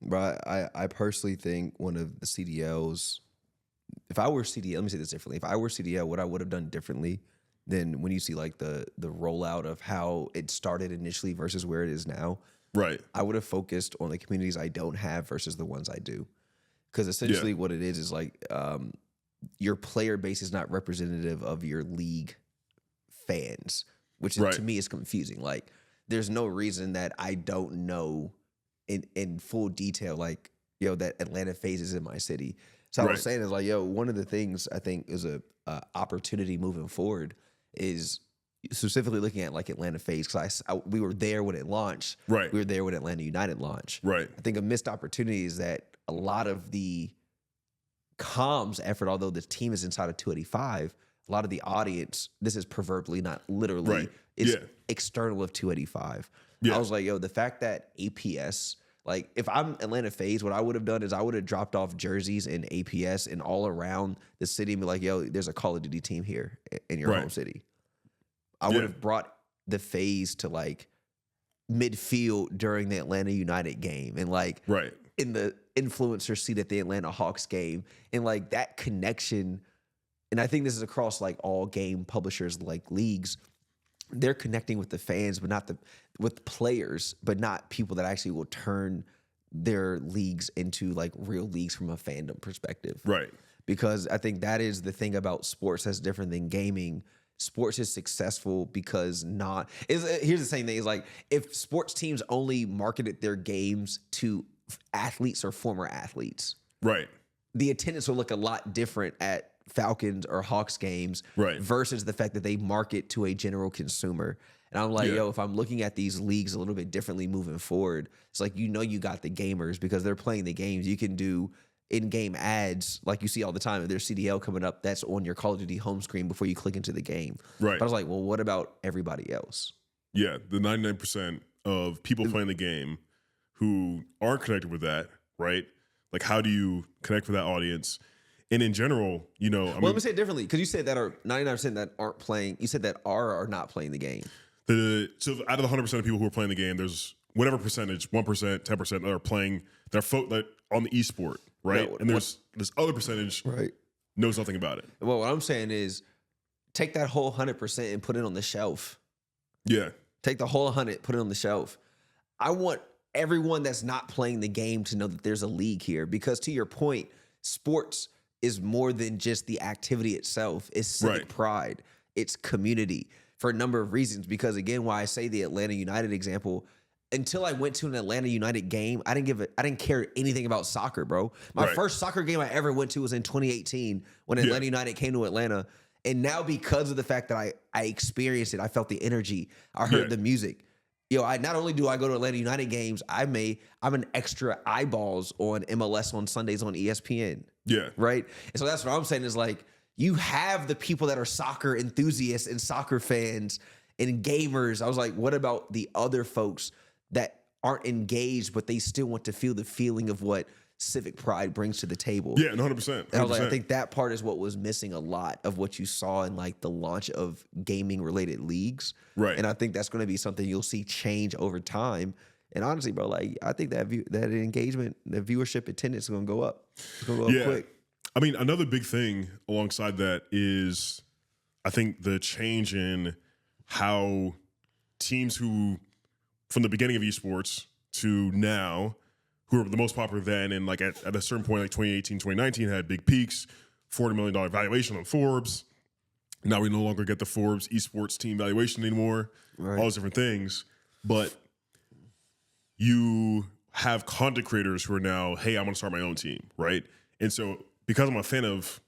Speaker 1: But I personally think one of the CDLs, if I were CDL, let me say this differently. If I were CDL, what I would have done differently than when you see like the rollout of how it started initially versus where it is now.
Speaker 2: Right.
Speaker 1: I would have focused on the communities I don't have versus the ones I do. Because essentially what it is like your player base is not representative of your league fans, which is, to me is confusing. Like there's no reason that I don't know in full detail, like, that Atlanta FaZe is in my city. So I was saying is like, one of the things I think is a opportunity moving forward is specifically looking at like Atlanta FaZe, because we were there when it launched.
Speaker 2: Right.
Speaker 1: We were there when Atlanta United launched.
Speaker 2: Right.
Speaker 1: I think a missed opportunity is that a lot of the comms effort, although the team is inside of 285, a lot of the audience, this is proverbially, not literally, is external of 285. Yeah. I was like, the fact that APS, like if I'm Atlanta FaZe, what I would have done is I would have dropped off jerseys in APS and all around the city and be like, there's a Call of Duty team here in your home city. I would have brought the FaZe to like midfield during the Atlanta United game and like in the influencer seat at the Atlanta Hawks game, and like that connection. And I think this is across like all game publishers, like leagues. They're connecting with the fans, but not with players, but not people that actually will turn their leagues into like real leagues from a fandom perspective.
Speaker 2: Right.
Speaker 1: Because I think that is the thing about sports that's different than gaming. Sports is successful because here's the same thing. Is like if sports teams only marketed their games to athletes or former athletes,
Speaker 2: right,
Speaker 1: the attendance will look a lot different at Falcons or Hawks games versus the fact that they market to a general consumer. And I'm like, if I'm looking at these leagues a little bit differently moving forward, it's like, you got the gamers because they're playing the games. You can do in-game ads like you see all the time. If there's CDL coming up, that's on your Call of Duty home screen before you click into the game. Right. But I was like, well, what about everybody else?
Speaker 2: Yeah, the 99% of people playing the game who aren't connected with that, right? Like, how do you connect with that audience? And in general, let
Speaker 1: me say it differently, because you said that are 99% that aren't playing. You said that are or not playing the game.
Speaker 2: So out of the 100% of people who are playing the game, there's whatever percentage, 1%, 10% that are playing, that on the esport, right? No, and there's this other percentage knows nothing about it.
Speaker 1: Well, what I'm saying is take that whole 100% and put it on the shelf.
Speaker 2: Yeah.
Speaker 1: Take the whole 100, put it on the shelf. I want everyone that's not playing the game to know that there's a league here, because to your point, sports is more than just the activity itself. It's civic pride. It's community for a number of reasons. Because again, why I say the Atlanta United example, until I went to an Atlanta United game, I didn't care anything about soccer, bro. My first soccer game I ever went to was in 2018 when Atlanta United came to Atlanta. And now because of the fact that I experienced it, I felt the energy, I heard the music. I not only do I go to Atlanta United games, I'm an extra eyeballs on MLS on Sundays on ESPN.
Speaker 2: Yeah.
Speaker 1: Right? And so that's what I'm saying is like, you have the people that are soccer enthusiasts and soccer fans and gamers. I was like, what about the other folks that aren't engaged, but they still want to feel the feeling of what civic pride brings to the table?
Speaker 2: Yeah, 100%.
Speaker 1: And I was like, I think that part is what was missing a lot of what you saw in like the launch of gaming related leagues.
Speaker 2: Right.
Speaker 1: And I think that's going to be something you'll see change over time. And honestly, bro, like I think that engagement, the viewership attendance is going to go up. It's going to go up quick.
Speaker 2: I mean, another big thing alongside that is I think the change in how teams who from the beginning of esports to now, who were the most popular then, and like at a certain point, like 2018, 2019, had big peaks, $40 million valuation on Forbes. Now we no longer get the Forbes esports team valuation anymore, all those different things. But you have content creators who are now, hey, I'm going to start my own team, right? And so because I'm a fan of,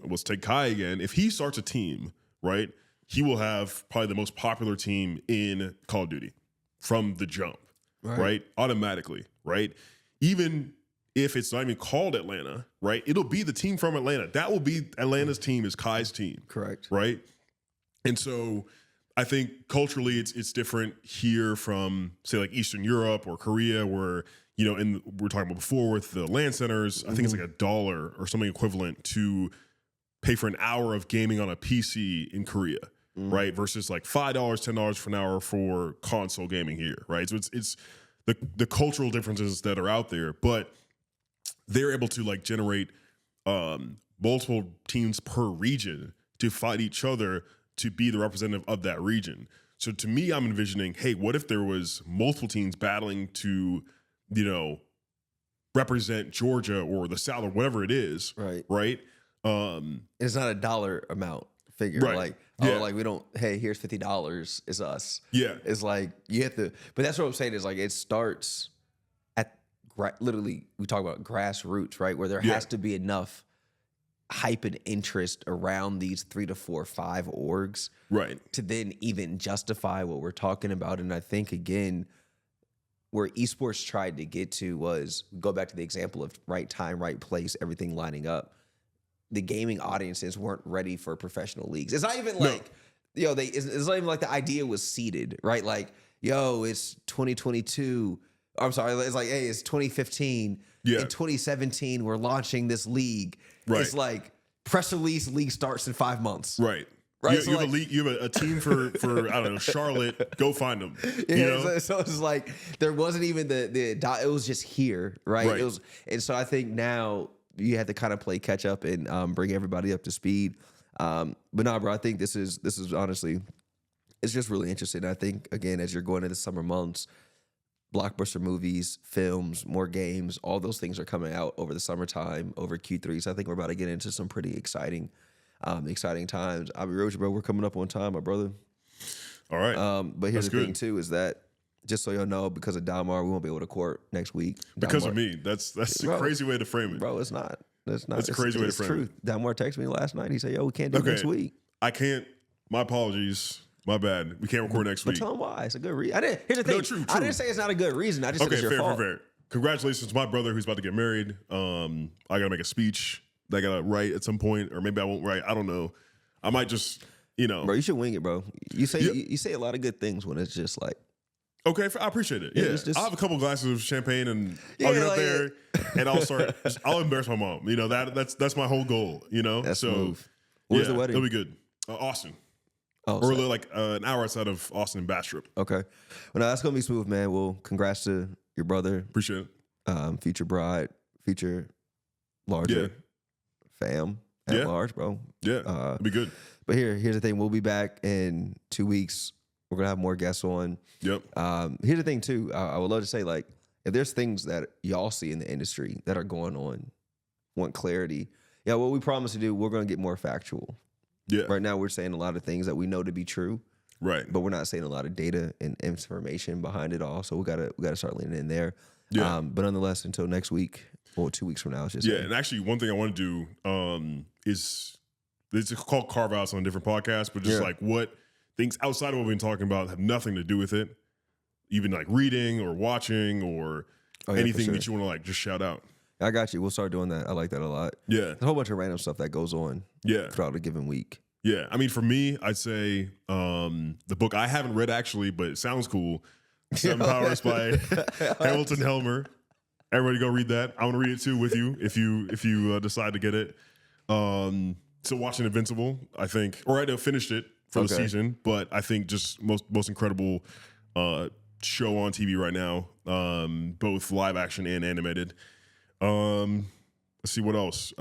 Speaker 2: let's take Kai again, if he starts a team, right, he will have probably the most popular team in Call of Duty from the jump, right? Automatically, right? Even if it's not even called Atlanta, right? It'll be the team from Atlanta. That will be Atlanta's team is Kai's team.
Speaker 1: Correct.
Speaker 2: Right? And so I think culturally it's different here from, say, like Eastern Europe or Korea where, and we were talking about before with the LAN centers, I think it's like $1 or something equivalent to pay for an hour of gaming on a PC in Korea, right? Versus like $5, $10 for an hour for console gaming here, right? So it's the cultural differences that are out there, but they're able to like generate multiple teams per region to fight each other to be the representative of that region. So to me, I'm envisioning, hey, what if there was multiple teams battling to, represent Georgia or the South or whatever it is, right?
Speaker 1: It's not a dollar amount figure, like like we don't. Hey, here's $50 is us. Yeah, it's like you have to. But that's what I'm saying is like it starts at literally we talk about grassroots, right? Where there has to be enough hype and interest around these 3 to 4, 5 orgs, right, to then even justify what we're talking about. And I think again, where esports tried to get to was go back to the example of right time, right place, everything lining up. The gaming audiences weren't ready for professional leagues. It's not even like, it's not even like the idea was seeded, right? Like, it's 2022. I'm sorry. It's like, hey, it's 2015. Yeah. In 2017, we're launching this league. Right. It's like press release, league starts in 5 months. Right. Right. You
Speaker 2: have a team for I don't know, Charlotte. Go find them.
Speaker 1: So it's like there wasn't even it was just here, right? It was, and so I think now you have to kind of play catch up and bring everybody up to speed. But nah, bro, I think this is honestly, it's just really interesting. I think again, as you're going into the summer months, blockbuster movies, films, more games, all those things are coming out over the summertime, over Q3. So I think we're about to get into some pretty exciting times. I'll be real with you, bro. We're coming up on time, my brother.
Speaker 2: All right.
Speaker 1: But here's the thing too, is that just so y'all know, because of Dalmar, we won't be able to court next week.
Speaker 2: Because of me. That's a crazy way to frame it.
Speaker 1: Bro, it's not. That's
Speaker 2: a crazy way to frame it.
Speaker 1: Dalmar texted me last night. He said, we can't do it next week.
Speaker 2: I can't. My apologies. My bad. We can't record next week.
Speaker 1: But tell him why. It's a good reason. Here's the thing. No, true. I didn't say it's not a good reason. I just said it's your fault.
Speaker 2: Fair. Congratulations to my brother who's about to get married. I got to make a speech that I got to write at some point, or maybe I won't write. I don't know. I might just,
Speaker 1: Bro, you should wing it, bro. You say a lot of good things when it's just like.
Speaker 2: Okay, I appreciate it. Yeah, I'll have a couple glasses of champagne and I'll get up there and I'll start. I'll embarrass my mom. That's my whole goal.
Speaker 1: That's smooth. Where's the wedding?
Speaker 2: It'll be good. Austin.
Speaker 1: Oh,
Speaker 2: or like an hour outside of Austin and Bastrop.
Speaker 1: Okay. Well, no, that's gonna be smooth, man. Well, congrats to your brother.
Speaker 2: Appreciate it.
Speaker 1: Future bride, future larger fam at large, bro.
Speaker 2: Yeah, it'll be good.
Speaker 1: But here's the thing. We'll be back in 2 weeks. We're gonna have more guests on.
Speaker 2: Yep.
Speaker 1: Here's the thing too. I would love to say, like, if there's things that y'all see in the industry that are going on, want clarity. Yeah, what we promise to do, we're gonna get more factual. Yeah. Right now, we're saying a lot of things that we know to be true.
Speaker 2: Right.
Speaker 1: But we're not seeing a lot of data and information behind it all. So we gotta start leaning in there.
Speaker 2: Yeah.
Speaker 1: But nonetheless, until next week or 2 weeks from now, it's just
Speaker 2: And actually, one thing I want to do is it's called carve outs on a different podcast, but just like what things outside of what we've been talking about have nothing to do with it, even like reading or watching or anything that you want to like just shout out.
Speaker 1: I got you. We'll start doing that. I like that a lot.
Speaker 2: Yeah.
Speaker 1: There's a whole bunch of random stuff that goes on throughout a given week.
Speaker 2: Yeah. I mean, for me, I'd say the book I haven't read actually, but it sounds cool. Seven Powers by Hamilton Helmer. Everybody go read that. I want to read it too with you if you decide to get it. So watching Invincible, I think, or I finished it for the season, but I think just most incredible show on TV right now, both live action and animated. Let's see what else.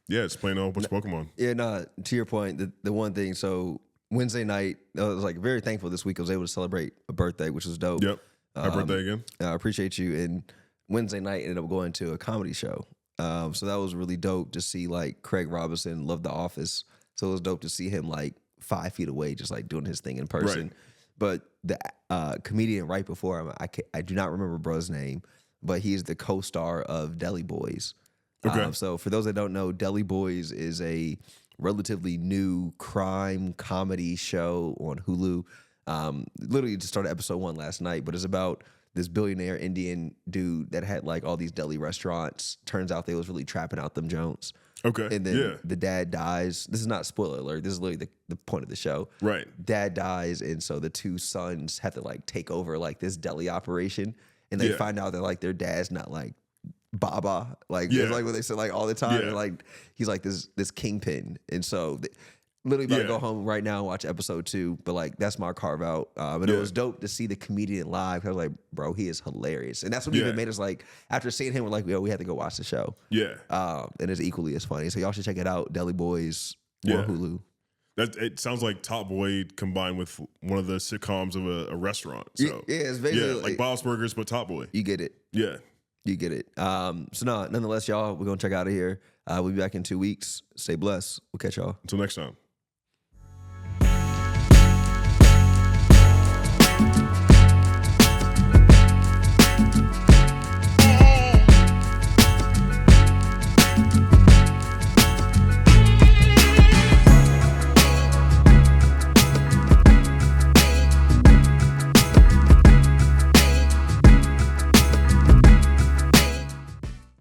Speaker 2: It's playing a whole bunch of Pokemon.
Speaker 1: Yeah, to your point, the one thing, so Wednesday night, I was like very thankful this week I was able to celebrate a birthday, which was dope.
Speaker 2: Yep. Happy birthday again.
Speaker 1: I appreciate you. And Wednesday night ended up going to a comedy show. So that was really dope to see like Craig Robinson, loved The Office. So it was dope to see him like 5 feet away, just like doing his thing in person.
Speaker 2: Right.
Speaker 1: But the comedian right before him, I do not remember bro's name, but he's the co-star of Deli Boys.
Speaker 2: Okay.
Speaker 1: So for those that don't know, Deli Boys is a relatively new crime comedy show on Hulu. Literally just started episode 1 last night, but it's about this billionaire Indian dude that had like all these deli restaurants. Turns out they was really trapping out them Jones.
Speaker 2: Okay.
Speaker 1: And then the dad dies. This is not spoiler alert. This is literally the point of the show.
Speaker 2: Right.
Speaker 1: Dad dies, and so the two sons have to like take over like this deli operation, and they find out that like their dad's not like Baba, like it's like what they said like all the time. And, like he's like this kingpin, and so literally about to go home right now and watch episode 2. But like that's my carve out, and it was dope to see the comedian live. I was like, bro, he is hilarious, and that's what even made us like after seeing him, we're like, yo, we had to go watch the show. Yeah, and it's equally as funny. So y'all should check it out, Deli Boys or Hulu.
Speaker 2: It sounds like Top Boy combined with one of the sitcoms of a restaurant. So
Speaker 1: it's basically
Speaker 2: like Bob's Burgers, but Top Boy.
Speaker 1: You get it.
Speaker 2: Yeah.
Speaker 1: You get it. Nonetheless, y'all, we're going to check out of here. We'll be back in 2 weeks. Stay blessed. We'll catch y'all.
Speaker 2: Until next time.